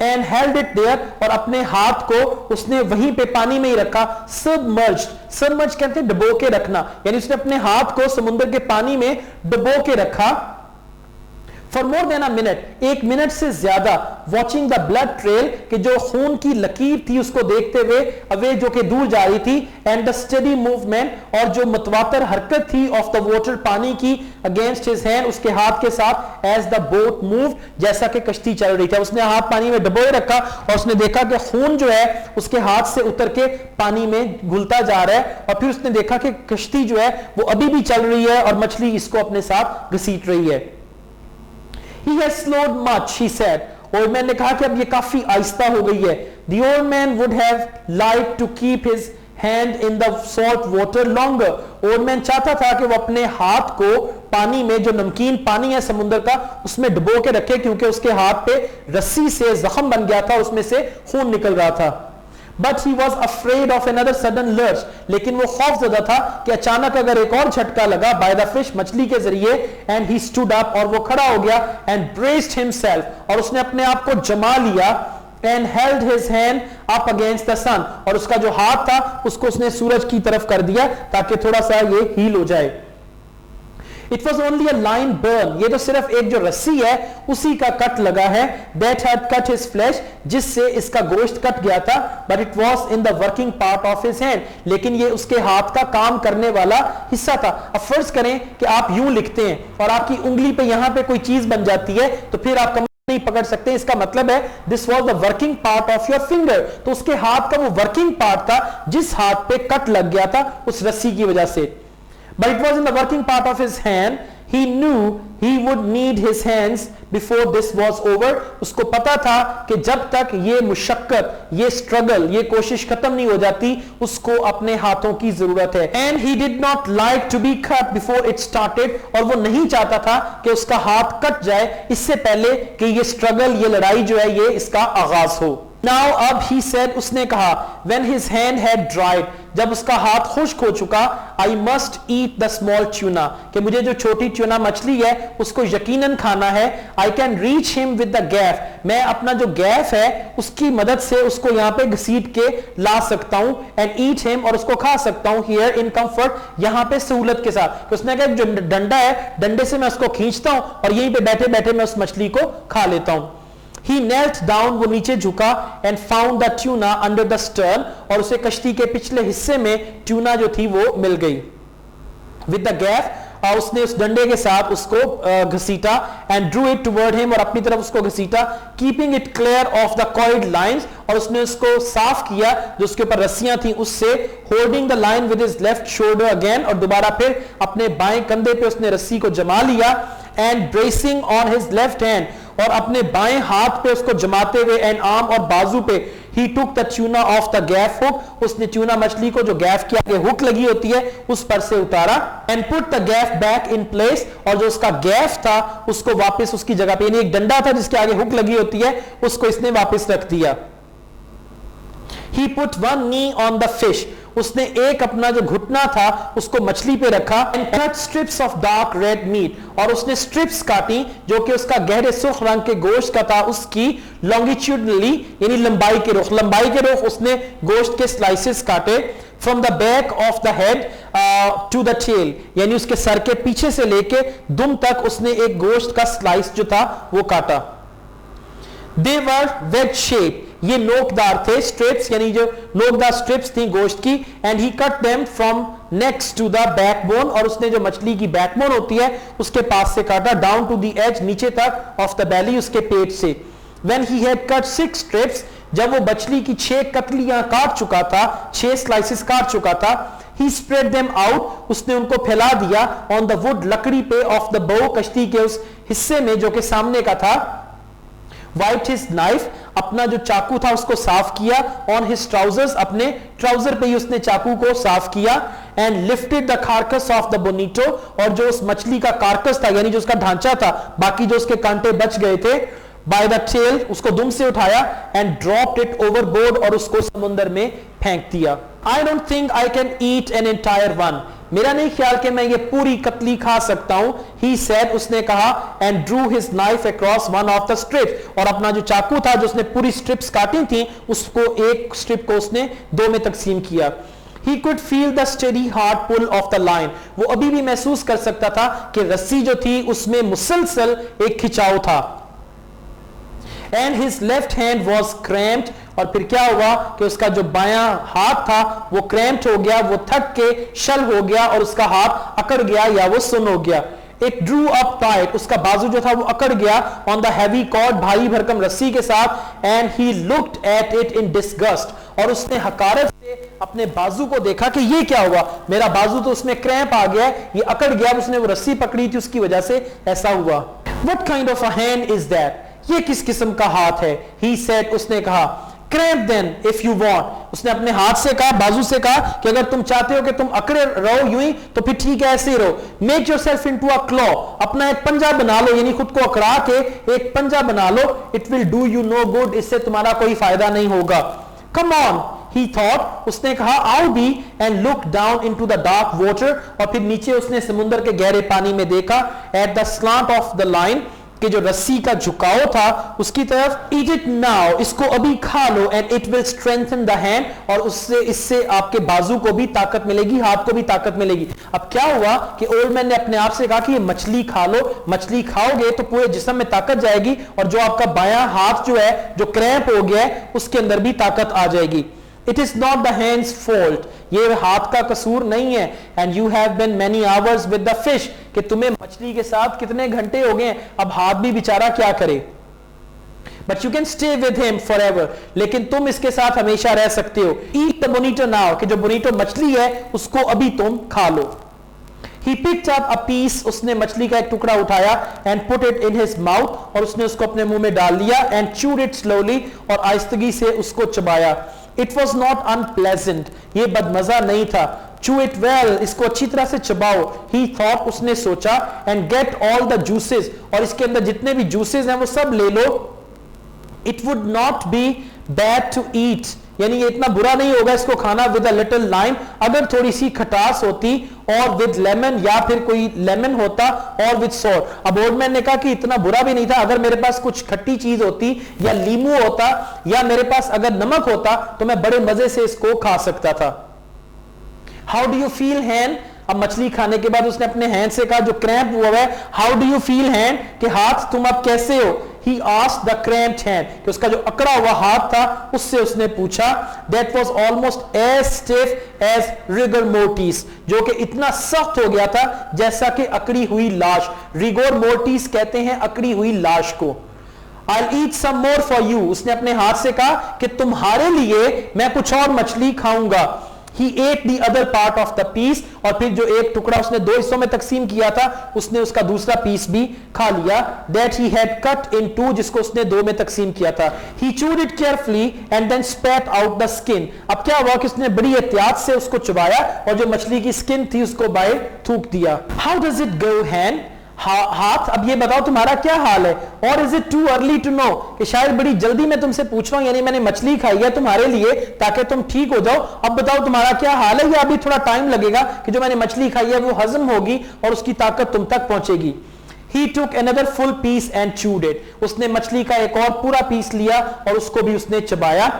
and held it there, और अपने हाथ को उसने वहीं पे पानी में ही रखा। submerged कहते हैं डुबो के रखना, यानी उसने अपने हाथ को समुद्र के पानी में डुबो के रखा। For more than a minute, 1 minute से ज्यादा, वॉचिंग द ब्लड ट्रेल, कि जो खून की लकीर थी उसको देखते हुए, अवे जो कि दूर जा रही थी, एंड द स्टडी मूवमेंट, और जो मतवातर हरकत थी, ऑफ द वाटर, पानी की, अगेंस्ट हिज हैंड, उसके हाथ के साथ, एज द बोट मूव, जैसा कि कश्ती चल रही थी। उसने हाथ पानी में डुबोए रखा और उसने देखा कि खून जो है उसके हाथ से उतर के पानी में घुलता जा रहा है, और फिर उसने देखा कि कश्ती जो है वो अभी भी चल रही है और मछली इसको अपने साथ घसीट रही है। He has slowed much, he said. Old man ने कहा कि अब ये काफी आहिस्ता हो गई है। The old man would have liked to keep his hand in the salt water longer. Old man चाहता था कि वो अपने हाथ को पानी में, जो नमकीन पानी है समुद्र का, उसमें डुबो के रखे, क्योंकि उसके हाथ पे रस्सी से जख्म बन गया था, उसमें से खून निकल रहा था। But he was afraid of another sudden lurch, लेकिन वो खौफजदा था कि अचानक अगर एक और झटका लगा by the fish, मछली के जरिए, and he stood up, और वो खड़ा हो गया, and braced himself, और उसने अपने आप को जमा लिया, and held his hand up against the sun, और उसका जो हाथ था उसको उसने सूरज की तरफ कर दिया ताकि थोड़ा सा ये हील हो जाए। It was only a line burn, ये तो सिर्फ एक जो रस्सी है उसी का कट लगा है, that had cut his flesh, जिससे इसका गोश्त कट गया था, but it was in the working part of his hand, लेकिन ये उसके हाथ का काम करने वाला हिस्सा था। अब फर्ज करें कि आप यूं लिखते हैं और आपकी उंगली पे यहां पे कोई चीज बन जाती है, तो फिर आप नहीं पकड़ सकते, इसका मतलब है this was the working part of your finger, तो उसके हाथ का वो वर्किंग पार्ट था जिस हाथ पे कट लग गया था उस रस्सी की वजह से। But it was in the working part of his hand. He knew he would need his hands before this was over. उसको पता था कि जब तक ये मुशक्कत, ये स्ट्रगल, ये कोशिश खत्म नहीं हो जाती, उसको अपने हाथों की जरूरत है। And he did not like to be cut before it started, और वो नहीं चाहता था कि उसका हाथ कट जाए इससे पहले कि ये स्ट्रगल, ये लड़ाई जो है ये इसका आगाज हो। नाउ अब ही सेड, उसने कहा, when his hand had dried, जब उसका हाथ खुश्क हो चुका, I must eat the small tuna, कि मुझे जो छोटी ट्यूना मछली है उसको यकीनन खाना है। I can reach him with the Gaff, मैं अपना जो गैफ है उसकी मदद से उसको यहां पे घसीट के ला सकता हूं, एंड ईट हिम, और उसको खा सकता हूं, हियर इन कंफर्ट, यहां पे सहूलत के साथ। तो उसने कहा जो डंडा है, डंडे से मैं उसको खींचता हूं और यहीं पे बैठे बैठे मैं उस मछली को खा लेता हूं। He knelt down, वो नीचे झुका, and found the tuna under the stern, और उसे कश्ती के पिछले हिस्से में ट्यूना जो थी वो मिल गई। With the gaff, उसने उस डंडे के साथ उसको घसीटा, and drew it toward him, और अपनी तरफ उसको घसीटा, keeping it clear of the coiled lines, और उसने उसको साफ किया जो उसके ऊपर रस्सियां थी उससे, holding the line with his left shoulder again, और दोबारा फिर अपने बाएं कंधे पे उसने रस्सी को जमा लिया, and bracing on his left hand, और अपने बाएं हाथ पे उसको जमाते हुए, एंड आर्म और बाजू पे, he took the tuna off the gaff hook, उसने ट्यूना मछली को जो गैफ के आगे हुक लगी होती है उस पर से उतारा, and put the gaff back in place, और जो उसका गैफ था उसको वापस उसकी जगह पे, यानी एक डंडा था जिसके आगे हुक लगी होती है उसको इसने वापस रख दिया। He put one knee on the fish, उसने एक अपना जो घुटना था उसको मछली पे रखा, and cut strips of dark red meat, और उसने स्ट्रिप्स काटी जो कि उसका गहरे सुर्ख रंग के गोश्त का था, उसकी longitudinally यानी लंबाई के रुख उसने गोश्त के स्लाइसेस काटे, from the back of the head to the tail, यानी उसके सर के पीछे से लेके दुम तक उसने एक गोश्त का स्लाइस जो था वो काटा। They were wedge shaped, ये नोकदार थे, स्ट्रिप्स यानी जो नोकदार स्ट्रिप्स थी गोश्त की, and he cut them from next to the backbone, और उसने जो मछली की बैकबोन होती है उसके पास से काटा, डाउन टू द एज, नीचे तक, ऑफ द बेली, उसके पेट से। When he had cut 6 strips, जब वो मछली की 6 कतलियां काट चुका था, 6 स्लाइसेस काट चुका था, he spread them out, उसने उनको फैला दिया, on the wood, लकड़ी पे, of the bow, कश्ती के उस हिस्से में जो कि सामने का था, वाइट हिज नाइफ, अपना जो चाकू था उसको साफ किया, ऑन हिज ट्राउजर्स, अपने ट्राउजर पे ही उसने चाकू को साफ किया, and lifted the carcass of the bonito, और जो उस मछली का कार्कस था यानी जो उसका ढांचा था, बाकी जो उसके कांटे बच गए थे, बाय द टेल, उसको दुम से उठाया, एंड ड्रॉप्ड इट ओवरबोर्ड, और उसको समुद्र में फेंक दिया। I don't think I can eat an entire one, मेरा नहीं ख्याल कि मैं ये पूरी कतली खा सकता हूं, he said, उसने कहा, and drew his knife across one of the strips, और अपना जो चाकू था जो उसने पूरी स्ट्रिप्स काटी थी उसको एक स्ट्रिप को उसने 2 में तकसीम किया। He could feel the steady hard pull of the line, वो अभी भी महसूस कर सकता था कि रस्सी जो थी उसमें मुसलसल एक खिंचाव था। And his left hand was cramped, और फिर क्या हुआ कि उसका जो बायां हाथ था वो क्रैम्प्ड हो गया, वो थक के शल हो गया, और उसका हाथ अकड़ गया या वो सुन हो गया। It drew up tight, उसका बाजू जो था वो अकड़ गया, on the heavy cord, भारी भरकम रस्सी के साथ, and he looked at it in disgust, और उसने हकारत से अपने बाजू को देखा कि ये क्या हुआ, मेरा बाजू तो उसमें क्रैम्प आ गया, ये अकड़ गया, उसने वो रस्सी पकड़ी थी उसकी वजह से ऐसा हुआ। What kind of a hand is that, ये किस किस्म का हाथ है, he said, उसने कहा, cramp then if you want, उसने अपने हाथ से कहा, बाजू से कहा कि अगर तुम चाहते हो कि तुम अकड़े रहो यूं ही तो फिर ठीक है ऐसे ही रहो। make yourself into a claw, अपना एक पंजा बना लो, यानी खुद को अकड़ा के एक पंजा बना लो, it will do you no good, इससे तुम्हारा कोई फायदा नहीं होगा। come on, he thought, उसने कहा, I'll be, and looked down into the dark water, और फिर नीचे उसने समुद्र के गहरे पानी में देखा, at the slant of the line, कि जो रस्सी का झुकाव था उसकी तरफ। eat it now, इसको अभी खा लो, and it will strengthen the hand, और इससे आपके बाजू को भी ताकत मिलेगी, हाथ को भी ताकत मिलेगी। अब क्या हुआ कि ओल्ड मैन ने अपने आप से कहा कि ये मछली खा लो, मछली खाओगे तो पूरे जिस्म में ताकत जाएगी, और जो आपका बायां हाथ जो है जो क्रैम्प हो गया है उसके अंदर भी ताकत आ जाएगी। It is not the hand's fault, ये हाथ का कसूर नहीं है, and you have been many hours with the fish, कि तुम्हें मछली के साथ कितने घंटे हो गए, अब हाथ भी बेचारा क्या करे। But you can stay with him forever, लेकिन तुम इसके साथ हमेशा रह सकते हो। Eat the bonito now, कि जो bonito मछली है उसको अभी तुम खा लो। He picked up a piece, उसने मछली का एक टुकड़ा उठाया, and put it in his mouth, और उसने उसको अपने मुंह में डाल लिया, and chewed it slowly, और आहिस्तगी से उसको चबाया। It was not unpleasant, ये बदमजा नहीं था। Chew it well, इसको अच्छी तरह से चबाओ, he thought, उसने सोचा, and get all the juices, और इसके अंदर जितने भी juices हैं वो सब ले लो, it would not be bad to eat, यानी ये इतना बुरा नहीं होगा इसको खाना विद अ लिटिल लाइम, अगर थोड़ी सी खटास होती, और विद लेमन, या फिर कोई लेमन होता, और विद सॉल्ट। अब ओल्डमैन ने कहा कि इतना बुरा भी नहीं था, अगर मेरे पास कुछ खट्टी चीज होती या लीमू होता या मेरे पास अगर नमक होता तो मैं बड़े मजे से इसको खा सकता था। How do you feel hand, अब मछली खाने के बाद उसने अपने हैंड से कहा जो क्रैम्प हुआ है, how do you feel hand, कि हाथ तुम अब कैसे हो। He asked the cramped hand, कि उसका जो अकड़ा हुआ हाथ था उससे उसने पूछा। That was almost as stiff as rigor mortis, जो कि इतना सख्त हो गया था जैसा कि अकड़ी हुई लाश। rigor mortis कहते हैं अकड़ी हुई लाश को। I'll eat some more for you, उसने अपने हाथ से कहा कि तुम्हारे लिए मैं कुछ और मछली खाऊंगा। He ate the other part of the piece, और फिर जो एक टुकड़ा उसने दो हिस्सों में तकसीम किया था उसने उसका दूसरा पीस भी खा लिया। That he had cut in two, जिसको उसने दो में तकसीम किया था। He chewed it carefully and then spat out the skin, अब क्या हुआ कि उसने बड़ी एहतियात से उसको चबाया और जो मछली की स्किन थी उसको बाहर थूक दिया। How does it go hand, हाथ, अब ये बताओ तुम्हारा क्या हाल है। और is it too early to know, कि शायद बड़ी जल्दी मैं तुमसे पूछ रहा हूं, यानी मैंने मछली खाई है तुम्हारे लिए ताकि तुम ठीक हो जाओ, अब बताओ तुम्हारा क्या हाल है, या अभी थोड़ा टाइम लगेगा कि जो मैंने मछली खाई है वो हजम होगी और उसकी ताकत तुम तक पहुंचेगी। He took another full piece and chewed it, उसने मछली का एक और पूरा पीस लिया और उसको भी उसने चबाया।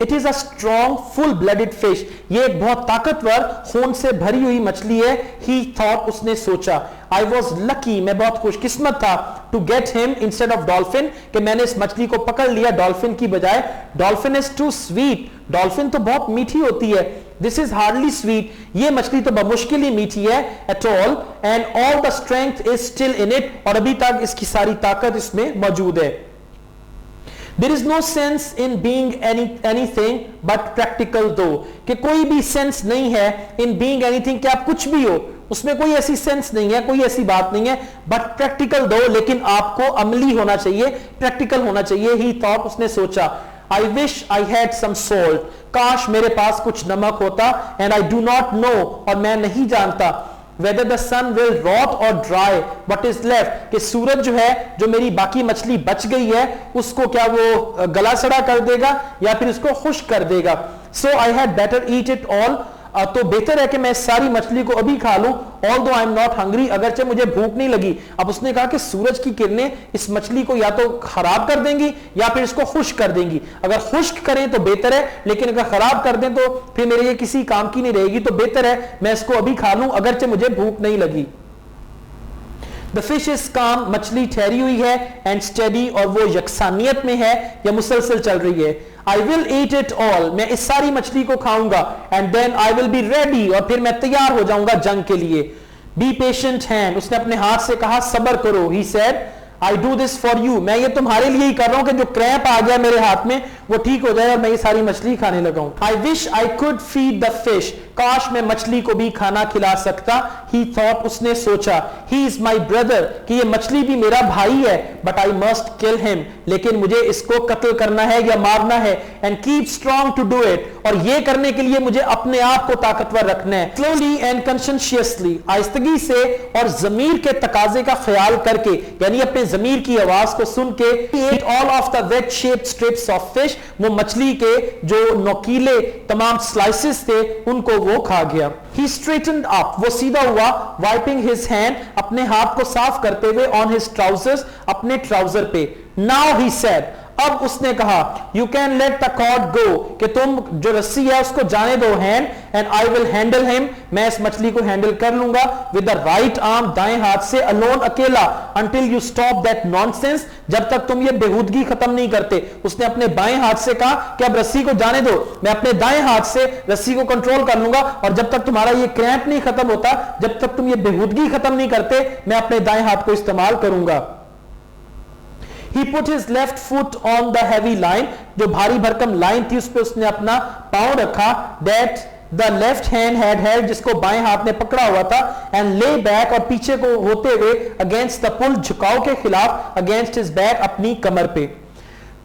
It is a strong, full-blooded fish, ये एक बहुत ताकतवर खून से भरी हुई मछली है। He thought, उसने सोचा, I was lucky, मैं बहुत खुशकिस्मत था, to get him instead of dolphin, कि मैंने इस मछली को पकड़ लिया डॉल्फिन की बजाय। Dolphin is too sweet, dolphin तो बहुत मीठी होती है। This is hardly sweet, ये मछली तो बमुश्किल ही मीठी है, at all, and all the strength is still in it, और अभी तक इसकी सारी ताकत इसमें मौजूद है। There is no sense in being anything but practical though, कि कोई भी सेंस नहीं है in being anything, कि आप कुछ भी हो, उसमें कोई ऐसी सेंस नहीं है, कोई ऐसी बात नहीं है, but practical though, लेकिन आपको अमली होना चाहिए, प्रैक्टिकल होना चाहिए। He thought, उसने सोचा, I wish I had some salt, काश मेरे पास कुछ नमक होता, and I do not know, और मैं नहीं जानता, whether the sun will rot or dry what is left, कि सूरज जो है जो मेरी बाकी मछली बच गई है उसको क्या वो गला सड़ा कर देगा या फिर उसको खुश्क कर देगा। So I had better eat it all, तो बेहतर है कि मैं सारी मछली को अभी खा लूं, although I am not hungry, अगरचे मुझे भूख नहीं लगी। अब उसने कहा कि सूरज की किरणें इस मछली को या तो खराब कर देंगी या फिर इसको खुश्क कर देंगी। अगर खुश्क करें तो बेहतर है, लेकिन अगर खराब कर दें तो फिर मेरे ये किसी काम की नहीं रहेगी, तो बेहतर है मैं इसको अभी खा लूं अगरचे मुझे भूख नहीं लगी। The fish is calm, मछली ठहरी हुई है, and steady, और वो यकसानियत में है या मुसलसल चल रही है। I will eat it all, मैं इस सारी मछली को खाऊंगा, and then I will be ready, और फिर मैं तैयार हो जाऊंगा जंग के लिए। Be patient hand, उसने अपने हाथ से कहा सब्र करो। He said, I do this for you, मैं ये तुम्हारे लिए ही कर रहा हूं कि जो क्रैम्प आ गया मेरे हाथ में वो ठीक हो जाए और मैं ये सारी मछली खाने लगा हूं। I wish I could feed the fish, काश मैं मछली को भी खाना खिला सकता। He thought, उसने सोचा, He is my brother, कि ये मछली भी मेरा भाई है, but I must kill him, लेकिन मुझे इसको कत्ल करना है या मारना है, and keep strong to do it, और ये करने के लिए मुझे अपने आप को ताकतवर रखना है। Slowly and conscientiously, आहिस्तगी से और जमीर के तकाजे का ख्याल करके, यानी अपने जमीर की आवाज को सुन के, He ate all of the wedge shaped strips of fish, वो मछली के जो नोकीले तमाम स्लाइसेस थे उनको वो खा गया। He straightened up, वो सीधा हुआ, wiping his hand, अपने हाथ को साफ करते हुए, on his trousers, अपने ट्राउजर पे। Now he said, अब उसने कहा, you can let the cord go, कि तुम जो रस्सी है उसको जाने दो hand, and I will handle him, मैं इस मछली को हैंडल कर लूंगा, with the right arm, दाएं हाथ से, alone, अकेला, until you stop that nonsense, जब तक तुम ये बेहूदगी खत्म नहीं करते। उसने अपने बाएं हाथ से कहा कि अब रस्सी को जाने दो, मैं अपने दाएं हाथ से रस्सी को कंट्रोल कर लूंगा, और जब तक तुम्हारा ये क्रैम्प नहीं खत्म होता, जब तक तुम ये बेहूदगी खत्म नहीं करते, मैं अपने दाएं हाथ को इस्तेमाल करूंगा। He put his left foot on the heavy line, जो भारी भरकम लाइन थी उस पे उसने अपना पांव रखा, that the left hand had held, जिसको बाएं हाथ ने पकड़ा हुआ था, and lay back, और पीछे को होते हुए, against the pull, झुकाव के खिलाफ, against his back, अपनी कमर पे।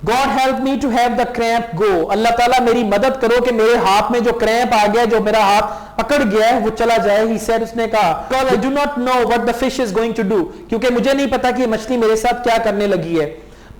God help me to have the cramp go, अल्लाह ताला मेरी मदद करो कि मेरे हाथ में जो क्रैम्प आ गया, जो मेरा हाथ अकड़ गया है वो चला जाए। He said, उसने कहा, God, I do not know what the fish is going to do, क्योंकि मुझे नहीं पता कि मछली मेरे साथ क्या करने लगी है।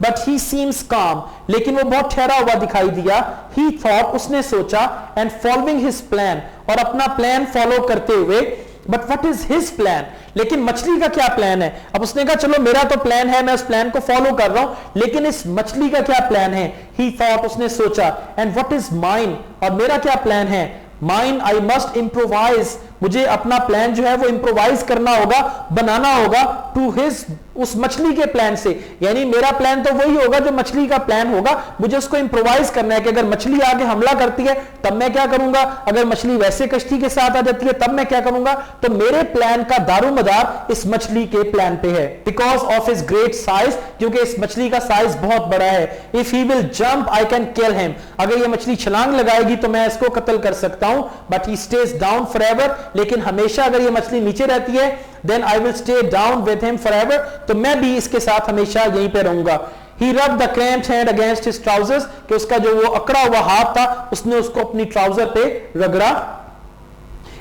बट ही सीम्स काम, लेकिन वो बहुत ठहरा हुआ दिखाई दिया। ही थॉट, उसने सोचा, एंड फॉलोइंग हिज प्लान, और अपना प्लान फॉलो करते हुए। But what is his plan, लेकिन मछली का क्या प्लान है? अब उसने कहा चलो मेरा तो प्लान है, मैं उस प्लान को फॉलो कर रहा हूं, लेकिन इस मछली का क्या प्लान है? ही थॉट, उसने सोचा, एंड व्हाट इज माइन, और मेरा क्या प्लान है? माइन, आई मस्ट इंप्रोवाइज, मुझे अपना प्लान जो है वो इंप्रोवाइज करना होगा, बनाना होगा टू हिज, उस मछली के प्लान से। यानी मेरा प्लान तो वही होगा जो मछली का प्लान होगा, मुझे उसको इंप्रोवाइज करना है कि अगर मछली आगे हमला करती है तब मैं क्या करूंगा, अगर मछली वैसे कश्ती के साथ आ जाती है तब मैं क्या करूंगा। तो मेरे प्लान का दारोमदार इस मछली के प्लान पे है। Because of his great size, क्योंकि इस मछली का साइज बहुत बड़ा है। If he will jump I can kill him, अगर ये मछली छलांग लगाएगी तो मैं इसको कत्ल कर सकता हूं। But he stays down forever, लेकिन हमेशा अगर ये मछली नीचे रहती है, then I will stay down with him forever, तो मैं भी इसके साथ हमेशा यहीं पे रहूंगा। He rubbed the cramped hand against his trousers, कि उसका जो वो अकड़ा हुआ हाथ था उसने उसको अपनी ट्राउजर पे रगड़ा।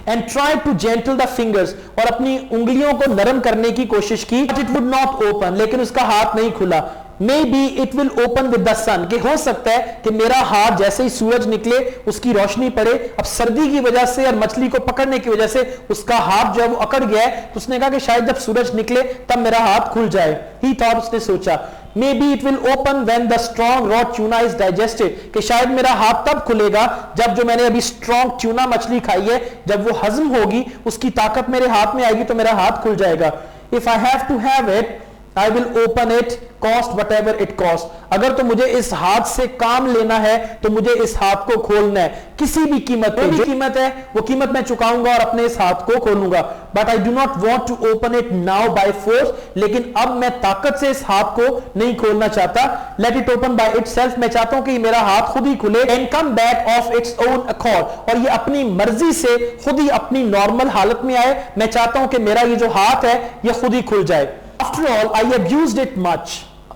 And tried to gentle the fingers, और अपनी उंगलियों को नरम करने की कोशिश की। But it would not open, लेकिन उसका हाथ नहीं खुला। Maybe it will open with the sun, कि हो सकता है कि मेरा हाथ जैसे ही सूरज निकले उसकी रोशनी पड़े। अब सर्दी की वजह से और मछली को पकड़ने की वजह से उसका हाथ जो है वो अकड़ गया है, तो उसने कहा कि शायद जब सूरज निकले तब मेरा हाथ खुल जाए। He thought, उसने सोचा, Maybe it will open when the strong raw tuna is digested, कि शायद मेरा हाथ तब खुलेगा जब जो मैंने अभी स्ट्रॉन्ग ट्यूना मछली खाई है, जब वो हजम होगी उसकी ताकत मेरे हाथ में आएगी तो मेरा हाथ खुल जाएगा। If I have to have it, I will open it, cost whatever it cost, अगर तो मुझे इस हाथ से काम लेना है तो मुझे इस हाथ को खोलना है, किसी भी कीमत पे, जो कीमत है वो कीमत मैं चुकाऊंगा और अपने इस हाथ को खोलूंगा। But I do not want to open it now by force, लेकिन अब मैं ताकत से इस हाथ को नहीं खोलना चाहता। Let it open by itself, मैं चाहता हूं कि मेरा हाथ खुद ही खुले। And come back of its own accord, और ये अपनी मर्जी से खुद ही अपनी नॉर्मल हालत में आए। मैं चाहता हूं कि मेरा ये जो हाथ है ये खुद ही खुल जाए। After all, I abused it much.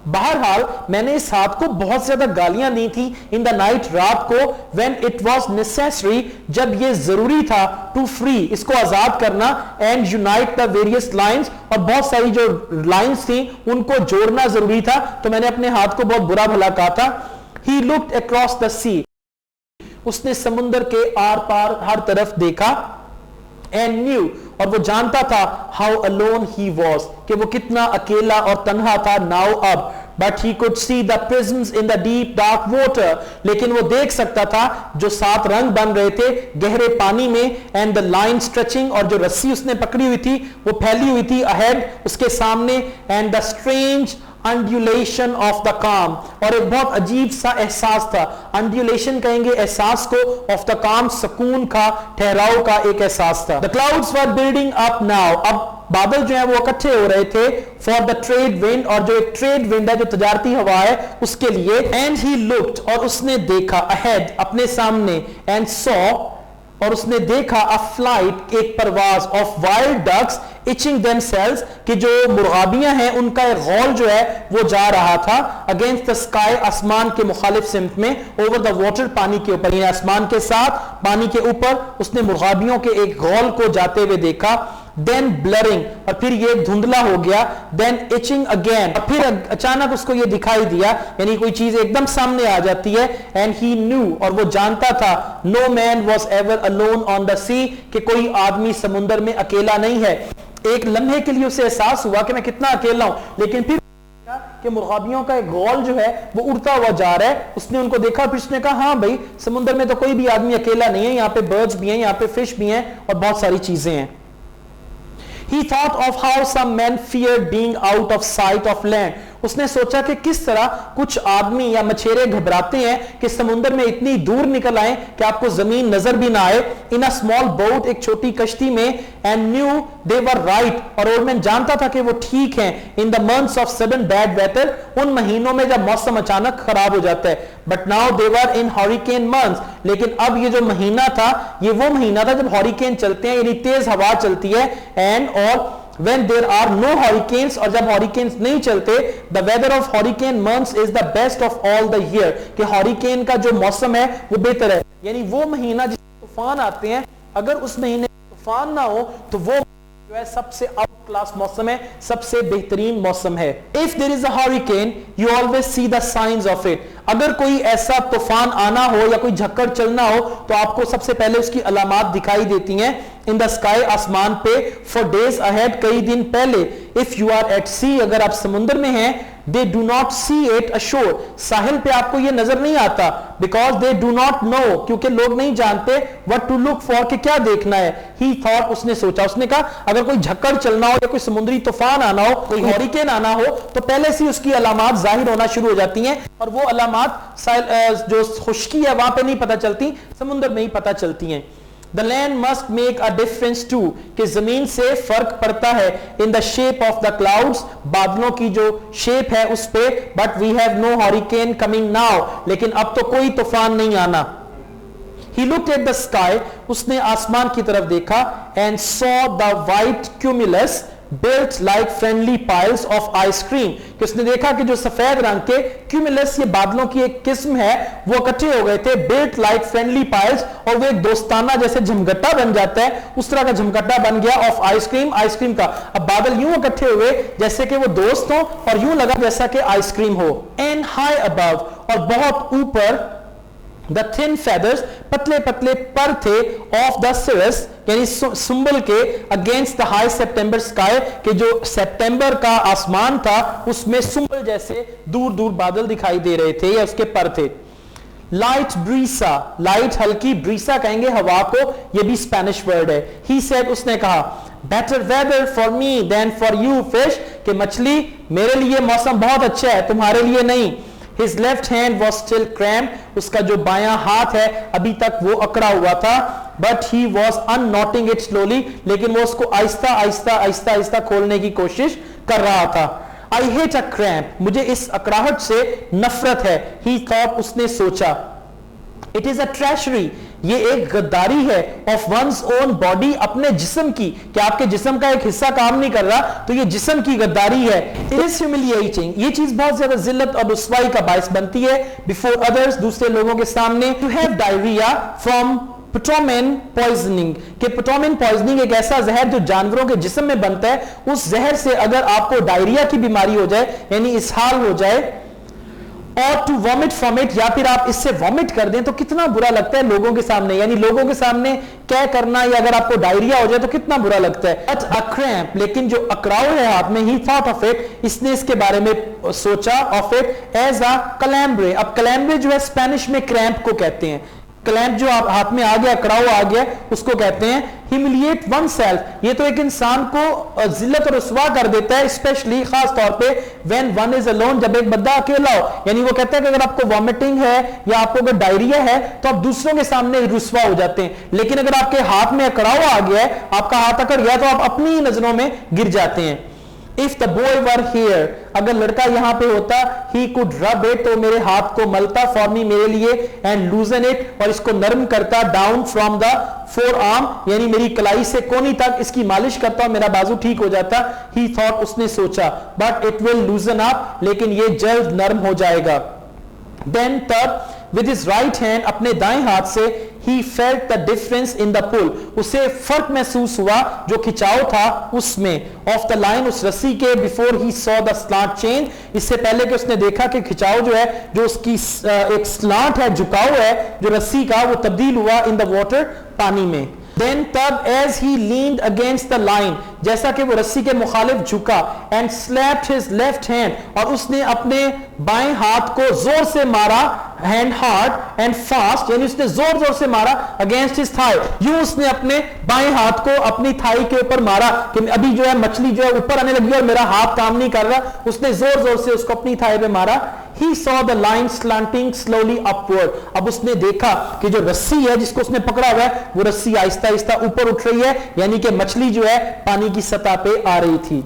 बहरहाल मैंने इस हाथ को बहुत ज्यादा गालियां दी थी इन द नाइट, रात को, when it was necessary, जब ये जरूरी था, to free, इसको आजाद करना, and unite the various lines, और बहुत सारी जो लाइंस थी उनको जोड़ना जरूरी था, तो मैंने अपने हाथ को बहुत बुरा भला कहा था। He looked across the sea, उसने समुद्र के आर पार हर तरफ देखा। And knew, और वो जानता था, how alone he was, कि वो कितना अकेला और तन्हा था। now अब, but he could see the prisms in the deep dark water, लेकिन वो देख सकता था जो 7 रंग बन रहे थे गहरे पानी में। and the line stretching, और जो रस्सी उसने पकड़ी हुई थी वो फैली हुई थी ahead, उसके सामने। and the strange undulation of the calm, और एक बहुत अजीब सा एहसास था। undulation कहेंगे एहसास को, of the calm सुकून का, ठहराव का एक एहसास था। the clouds were building up now, अब बादल जो है वो इकट्ठे हो रहे थे for the trade wind, और जो एक ट्रेड विंड है जो तजारती हवा है उसके लिए। and he looked, और उसने देखा ahead, अपने सामने, and saw, और उसने देखा a flight, एक परवाज, of wild ducks itching themselves, कि जो मुर्गाबियां हैं उनका एक गौल जो है वो जा रहा था against the sky, आसमान के मुखालिफ सिमत में, over the water, पानी के ऊपर, यानी आसमान के साथ पानी के ऊपर उसने मुर्गाबियों के एक गौल को जाते हुए देखा। then blurring, और फिर ये धुंधला हो गया। then itching again, और फिर अचानक उसको ये दिखाई दिया, यानी कोई चीज एकदम सामने आ जाती है। and he knew, और वो जानता था, no man was ever alone on the sea, कि कोई आदमी समुद्र में अकेला नहीं है। एक लम्हे के लिए उसे एहसास हुआ कि मैं कितना अकेला हूं, लेकिन फिर कि मुर्गाबियों का एक गौल जो है वो उड़ता हुआ जा रहा है। उसने उनको देखा, फिर उसने कहा हाँ भाई समुद्र में तो कोई भी आदमी अकेला नहीं है, यहाँ पे बर्ड्स भी हैं, यहाँ पे फिश भी हैं और बहुत सारी चीजें हैं। He thought of how some men feared being out of sight of land, उसने सोचा कि किस तरह कुछ आदमी या मछेरे घबराते हैं कि समुद्र में इतनी दूर निकल आए कि आपको जमीन नजर भी ना आए। इन अ स्मॉल बोट, एक छोटी कश्ती में। And knew they were right, और ओल्डमैन जानता था कि वो ठीक हैं। In the months of sudden bad weather, उन महीनों में जब मौसम अचानक खराब हो जाता है। But now they were in hurricane months, लेकिन अब ये जो महीना था ये वो महीना था जब हरिकेन चलते हैं, यानी तेज हवा चलती है। एंड और when there are no hurricanes, और जब hurricanes नहीं चलते, the weather of hurricane months is the best of all the year, कि hurricane का जो मौसम है वो बेहतर है। यानी वो महीना जिसमें तूफान आते हैं, अगर उस महीने तूफान ना हो तो वो जो है सबसे आउट क्लास मौसम है, सबसे बेहतरीन मौसम है। If there is a hurricane you always see the science of it. अगर कोई ऐसा तूफान आना हो या कोई झक्कड़ चलना हो तो आपको सबसे पहले उसकी अलामात दिखाई देती हैं इन द स्काई, आसमान पे, फॉर डेज अहेड, कई दिन पहले। If you are at sea, अगर आप समुद्र में हैं, they do not see it ashore, साहिल पे आपको ये नजर नहीं आता, because they do not know, क्योंकि लोग नहीं जानते व्हाट टू लुक फॉर, कि क्या देखना है। ही थॉट, उसने सोचा, उसने कहा अगर कोई झक्कड़ चलना हो या कोई समुद्री तूफान आना हो, कोई हरिकेन आना हो, तो पहले से उसकी अलामात जाहिर होना शुरू हो जाती हैं, और वो अलामात जो खुश्की है वहां पे नहीं पता चलती, समुद्र में ही पता चलती हैं। The land must make a difference too, कि जमीन से फर्क पड़ता है, in the shape of the clouds, बादलों की जो शेप है उस पे, but we have no hurricane coming now, लेकिन अब तो कोई तूफान नहीं आना। He looked at the sky, उसने आसमान की तरफ देखा, and saw the white cumulus built like friendly piles of ice cream, कि उसने देखा कि जो सफेद रंग के क्यूमुलस, ये बादलों की एक किस्म है, वो इकट्ठे हो गए थे, built like friendly piles, और वो एक दोस्ताना जैसे झमघट्टा बन जाता है उस तरह का झमघट्टा बन गया, ऑफ आइसक्रीम, आइसक्रीम का। अब बादल यूं इकट्ठे हुए जैसे कि वो दोस्त हो, और यूं लगा जैसा कि आइसक्रीम हो। एंड हाई अबव, और बहुत ऊपर, द थिन फेदर्स, पतले पतले पर थे, ऑफ द सिरस, यानी सुंबल के, against the high September sky, के जो सितंबर का आसमान था उसमें सुंबल जैसे दूर दूर बादल दिखाई दे रहे थे या उसके पर थे। लाइट ब्रीसा, लाइट हल्की, ब्रीसा कहेंगे हवा को, ये भी स्पेनिश वर्ड है। ही सेड, उसने कहा, better weather for me than for you fish, कि मछली मेरे लिए मौसम बहुत अच्छा है, तुम्हारे लिए नहीं। His left hand was still cramped, उसका जो बायां हाथ है अभी तक वो अकड़ा हुआ था, but he was unknotting it slowly, लेकिन वो उसको आहिस्ता आहिस्ता आहिस्ता आहिस्ता खोलने की कोशिश कर रहा था। I hate a cramp, मुझे इस अकड़ाहट से नफरत है। He thought, उसने सोचा, It is a treachery, ये एक गद्दारी है, ऑफ वंस ओन बॉडी, अपने जिस्म की, कि आपके जिस्म का एक हिस्सा काम नहीं कर रहा तो ये जिस्म की गद्दारी है। इट इज ह्यूमिलिएटिंग, ये चीज बहुत ज्यादा जिल्लत और रुस्वाई का बायस बनती है, बिफोर अदर्स, दूसरे लोगों के सामने। To have diarrhoea from ptomaine poisoning, कि पोटोमेन पॉइजनिंग एक ऐसा जहर जो जानवरों के जिस्म में बनता है, उस जहर से अगर आपको डायरिया की बीमारी हो जाए, यानी इसहाल हो जाए, और टू वॉमिट फ्रॉम इट, या फिर आप इससे वॉमिट कर दें, तो कितना बुरा लगता है लोगों के सामने, यानी लोगों के सामने क्या करना, या अगर आपको डायरिया हो जाए तो कितना बुरा लगता है। बट अ क्रैम्प, लेकिन जो अकड़ाव है हाथ में, ही थॉट ऑफ इट, इसने इसके बारे में सोचा, ऑफ इट एज अ कलैम्ब्रे। अब कलैम्ब्रे जो है स्पेनिश में क्रैम्प को कहते हैं, क्लैम्प जो आप हाथ में आ गया, अकड़ाव आ गया, उसको कहते हैं ह्यूमिलिएट वन सेल्फ, ये तो एक इंसान को जिल्लत और रुस्वा कर देता है, स्पेशली खास तौर पे व्हेन वन इज अलोन, जब एक बंदा अकेला हो। यानी वो कहता है कि अगर आपको वॉमिटिंग है या आपको अगर डायरिया है तो आप दूसरों के सामने रुस्वा हो जाते हैं, लेकिन अगर आपके हाथ में अकड़ाव आ गया है, आपका हाथ अकड़ गया, तो आप अपनी नजरों में गिर जाते हैं। If the boy were here, अगर लड़का यहां पे होता, ही कुड रब इट, तो मेरे हाथ को मलता, फॉर मी, मेरे लिए, एंड लूजन इट, और इसको नरम करता, down from the four arm, यानी मेरी कलाई से कोनी तक इसकी मालिश करता, मेरा बाजू ठीक हो जाता। ही थॉट, उसने सोचा, बट इट विल लूजन अप, लेकिन ये जल्द नरम हो जाएगा। देन तब विद हिज राइट हैंड, अपने दाएं हाथ से, he felt the difference in the pull, उसे फर्क महसूस हुआ जो खिंचाव था उसमें, of the line, उस रस्सी के, before he saw the slant change, इससे पहले कि उसने देखा कि खिंचाव जो है, जो उसकी एक स्लांट है, झुकाव है जो रस्सी का, वो तब्दील हुआ in the water, पानी में। Then तब as he leaned against the line, जैसा कि वो रस्सी के मुखालिफ झुका, and slapped his left hand, और उसने अपने बाएं हाथ को जोर से मारा, hand hard and fast, यानी उसने जोर जोर से मारा, against his thigh, यूं उसने अपने बाएं हाथ को अपनी थाई के ऊपर मारा, कि अभी जो है मछली जो है ऊपर आने लगी और मेरा हाथ काम नहीं कर रहा, उसने जोर जोर से उसको अपनी थाई पे मारा। He saw the line slanting slowly upward, अब उसने देखा कि जो रस्सी है जिसको उसने पकड़ा हुआ है, वो रस्सी आहिस्ता आहिस्ता ऊपर उठ रही है, यानी कि मछली जो है पानी की सतह पे आ रही थी।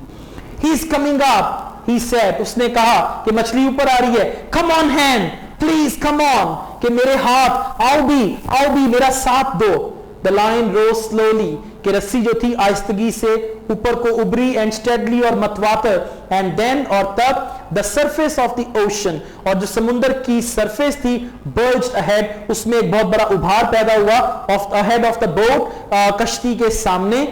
He is coming up, he said, उसने कहा कि मछली ऊपर आ रही है। Come on hand, please come on, कि मेरे हाथ, आओ भी मेरा साथ दो। The line rose slowly, कि रस्सी जो थी आहिस्तगी से ऊपर को उभरी, एंड स्टेडली, और मतवातर, एंड देन, और तब, the surface of the ocean, और जो समुद्र की सरफेस थी, बर्ज्ड अहेड, उसमें एक बहुत बड़ा उभार पैदा हुआ, of ahead of the boat, कश्ती के सामने,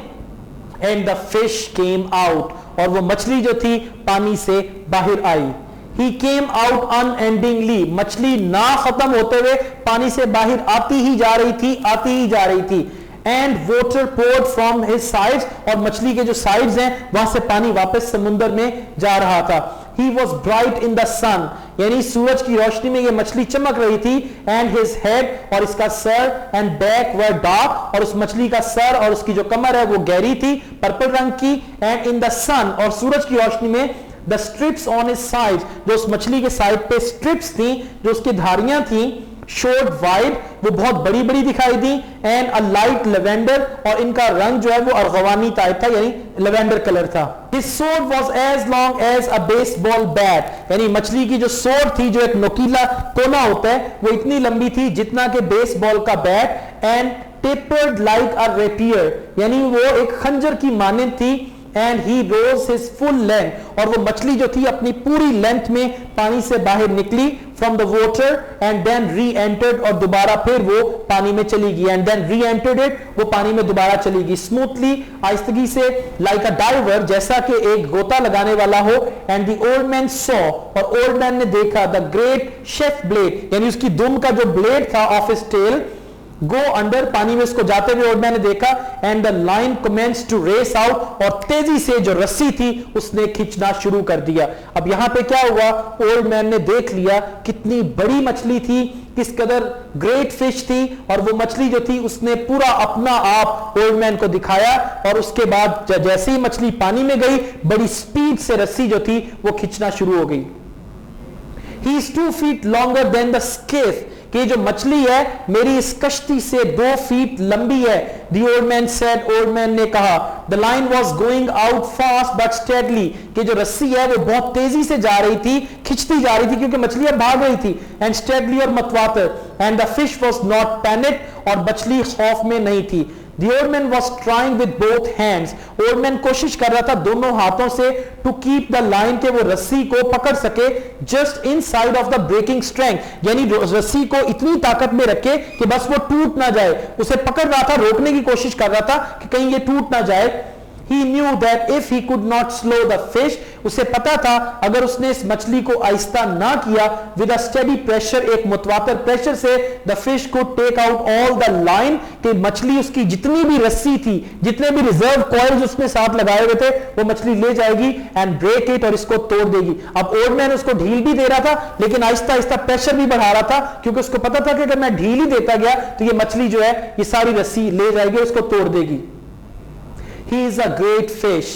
and the fish came out, और वो मछली जो थी पानी से बाहर आई। He came out unendingly, मछली ना खत्म होते हुए पानी से बाहर आती ही जा रही थी, आती ही जा रही थी। And water poured from his sides, और मछली के जो sides हैं वहां से पानी वापस समुद्र में जा रहा था। He was bright in the sun, यानी सूरज की रोशनी में ये मछली चमक रही थी। And his head, और इसका sir, and back were dark, और उस मछली का सर और उसकी जो कमर है वो गहरी थी, पर्पल रंग की। And in the sun, और सूरज की रोशनी में The strips on his sides, जो उस मछली के साइड पे स्ट्रिप्स थी, जो उसकी धारियां थी, showed wide, वो बहुत बड़ी बड़ी दिखाई दी। And a light lavender, और इनका रंग जो है वो अर्गवानी टाइप था, यानी लेवेंडर कलर था। His sword was as long as a baseball bat, यानी मछली की जो sword थी, जो एक नोकीला कोना होता है, वो इतनी लंबी थी जितना कि बेसबॉल का bat. And tapered like a rapier, यानी वो एक खंजर की मानिंद थी। And he rose his full length, और वो मछली जो थी अपनी पूरी लेंथ में पानी से बाहर निकली from the water, and then re-entered, और दोबारा फिर वो पानी में चली गई। And then re-entered it, वो पानी में दोबारा चली गई smoothly, आहिस्तगी से, like a diver, जैसा कि एक गोता लगाने वाला हो। And the old man saw, और old man ने देखा the great chef blade, यानी उसकी दुम का जो ब्लेड था of his tail, go under, पानी में उसको जाते हुए ओल्ड मैन ने देखा। And the line commence to race out, और तेजी से जो रस्सी थी उसने खींचना शुरू कर दिया। अब यहां पे क्या हुआ, ओल्ड मैन ने देख लिया कितनी बड़ी मछली थी, किस कदर ग्रेट फिश थी, और वो मछली जो थी उसने पूरा अपना आप ओल्ड मैन को दिखाया। और उसके बाद जैसे ही मछली पानी में गई, बड़ी स्पीड से रस्सी जो थी वो खींचना शुरू हो गई। He is 2 feet longer than the skiff, कि जो मछली है मेरी इस कश्ती से 2 फीट लंबी है। The old man said, old man ने कहा, the line was going out fast but steadily, कि जो रस्सी है वो बहुत तेजी से जा रही थी, खिंचती जा रही थी क्योंकि मछलियां भाग रही थी। And steadily, और मतवातर। And the fish was not panicked, और मछली खौफ में नहीं थी। The old man was trying with both hands, old man कोशिश कर रहा था दोनों हाथों से to keep the line, के वो रस्सी को पकड़ सके just inside of the breaking strength, यानी रस्सी को इतनी ताकत में रखे कि बस वो टूट ना जाए। उसे पकड़ रहा था, रोकने की कोशिश कर रहा था कि कहीं ये टूट ना जाए। He knew that if he could not slow the fish, उसे पता था अगर उसने इस मछली को आहिस्ता ना किया, with a steady pressure, एक मुतवातर प्रेशर से, the fish could take out all the line, कि मछली उसकी जितनी भी रस्सी थी, जितने भी रिजर्व कॉइल्स उसने साथ लगाए हुए थे, वो मछली ले जाएगी and break it, और इसको तोड़ देगी। अब ओल्ड मैन उसको ढील भी दे रहा था, लेकिन आहिस्ता आहिस्ता प्रेशर भी बढ़ा रहा था, क्योंकि उसको पता था कि अगर मैं ढील ही देता गया तो ये मछली जो है ये सारी रस्सी ले जाएगी, उसको तोड़ देगी। He is a great fish,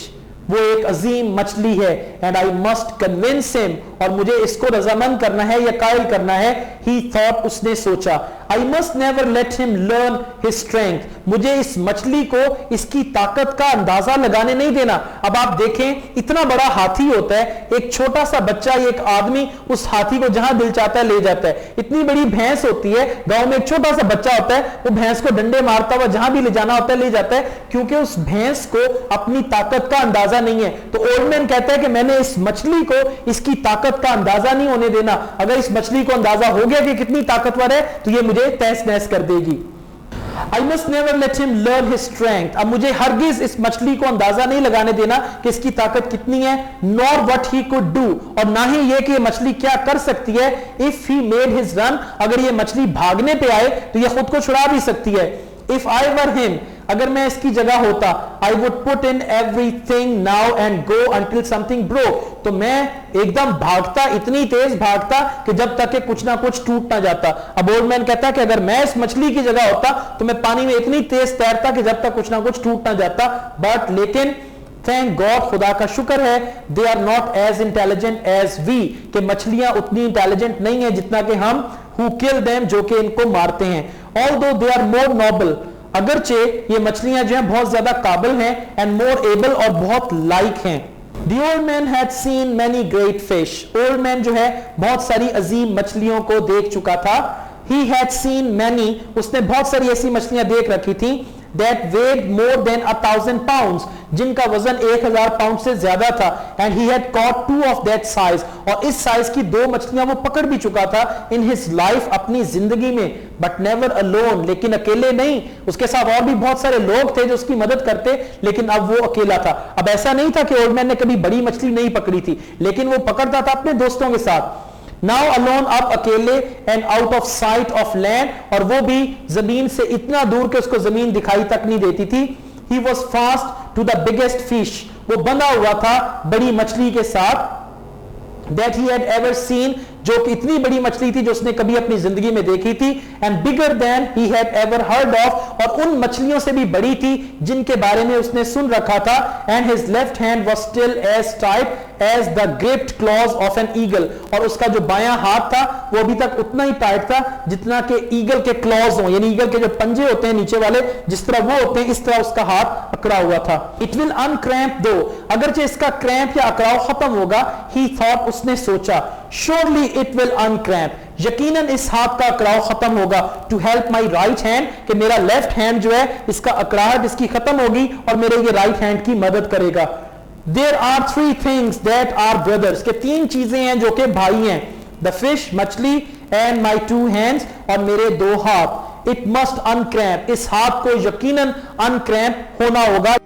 वो एक अजीम मछली है। And I must convince him, और मुझे इसको रजामंद करना है या कायल करना है। ही थॉट, उसने सोचा, I must never let him learn his strength, मुझे इस मछली को इसकी ताकत का अंदाजा लगाने नहीं देना। अब आप देखें, इतना बड़ा हाथी होता है, एक छोटा सा बच्चा, एक आदमी उस हाथी को जहां दिल चाहता है ले जाता है। इतनी बड़ी भैंस होती है, गांव में एक छोटा सा बच्चा होता है, वो भैंस को डंडे मारता हुआ जहां भी ले जाना होता है ले जाता है, क्योंकि उस भैंस को अपनी ताकत का अंदाजा नहीं है। तो ओल्ड मैन कहता है कि मैंने इस मछली को इसकी ताकत का अंदाजा नहीं होने देना। अगर इस मछली को अंदाजा हो गया कि कितनी ताकतवर है तो ये मुझे तहस नहस कर देगी। I must never let him learn his strength, अब मुझे हरगिज इस मछली को अंदाजा नहीं लगाने देना कि इसकी ताकत कितनी है। nor what he could do, और ना ही ये कि ये मछली क्या कर सकती है। if he made his run, अगर ये मछली भागने पे आए तो ये खुद को छुड़ा भी सकती है। if I were him, अगर मैं इसकी जगह होता, I would put in everything now and go until something broke, तो मैं एकदम भागता, इतनी तेज भागता कि जब तक कि कुछ ना कुछ टूट ना जाता। अब ओल्ड मैन कहता है कि अगर मैं इस मछली की जगह होता तो मैं पानी में इतनी तेज तैरता कि जब तक कुछ ना कुछ टूट ना जाता। बट लेकिन थैंक गॉड, खुदा का शुक्र है, they are not as intelligent as we, कि मछलियां उतनी इंटेलिजेंट नहीं है जितना कि हम, हु किल देम, जो कि इनको मारते हैं। Although they are more noble, अगरचे ये मछलियां जो हैं बहुत ज्यादा काबिल हैं, एंड मोर एबल, और बहुत लाइक हैं। The old man had seen many great fish, old man जो है बहुत सारी अजीम मछलियों को देख चुका था। He had seen many, उसने बहुत सारी ऐसी मछलियां देख रखी थी। that weighed more than 1,000 pounds, जिनका वजन 1000 पाउंड से ज्यादा था, and he had caught 2 of that size, और इस साइज की 2 मछलियां वो पकड़ भी चुका था in his life, अपनी जिंदगी में, but never alone, लेकिन अकेले नहीं, उसके साथ और भी बहुत सारे लोग थे जो उसकी मदद करते, लेकिन अब वो अकेला था। अब ऐसा नहीं था कि ओल्ड मैन ने कभी बड़ी मछली नहीं पकड़ी थी, लेकिन वो पकड़ता था अपने दोस्तों के साथ। Now alone, अब अकेले, and out of sight of land, और वो भी जमीन से इतना दूर कि उसको जमीन दिखाई तक नहीं देती थी। He was fast to the biggest fish, वो बंधा हुआ था बड़ी मछली के साथ, that he had ever seen, जो कि इतनी बड़ी मछली थी जो उसने कभी अपनी जिंदगी में देखी थी, and bigger than he had ever heard of, और उन मछलियों से भी बड़ी थी जिनके बारे में उसने सुन रखा था, and his left hand was still as tight as the gripped claws of an eagle, और उसका जो बायां हाथ था वो अभी तक उतना ही टाइट था जितना कि ईगल के क्लॉज हो, यानी ईगल के जो पंजे होते हैं नीचे वाले, जिस तरह वो होते हैं, इस तरह उसका हाथ अकड़ा हुआ था। It will uncramp though, अगरचे इसका क्रैम्प या अकड़ाव खत्म होगा, he thought, उसने सोचा, surely it will uncramp, यकीनन इस हाथ का अकड़ाव खत्म होगा, to help my right hand, कि मेरा लेफ्ट हैंड जो है इसका अकड़ाहट इसकी खत्म होगी और मेरे ये राइट हैंड की मदद करेगा। There are 3 things that are brothers, के 3 चीजें हैं जो कि भाई हैं, the fish, मछली, and my 2 hands, और मेरे 2 हाथ। It must uncramp, इस हाथ को यकीनन uncramp होना होगा।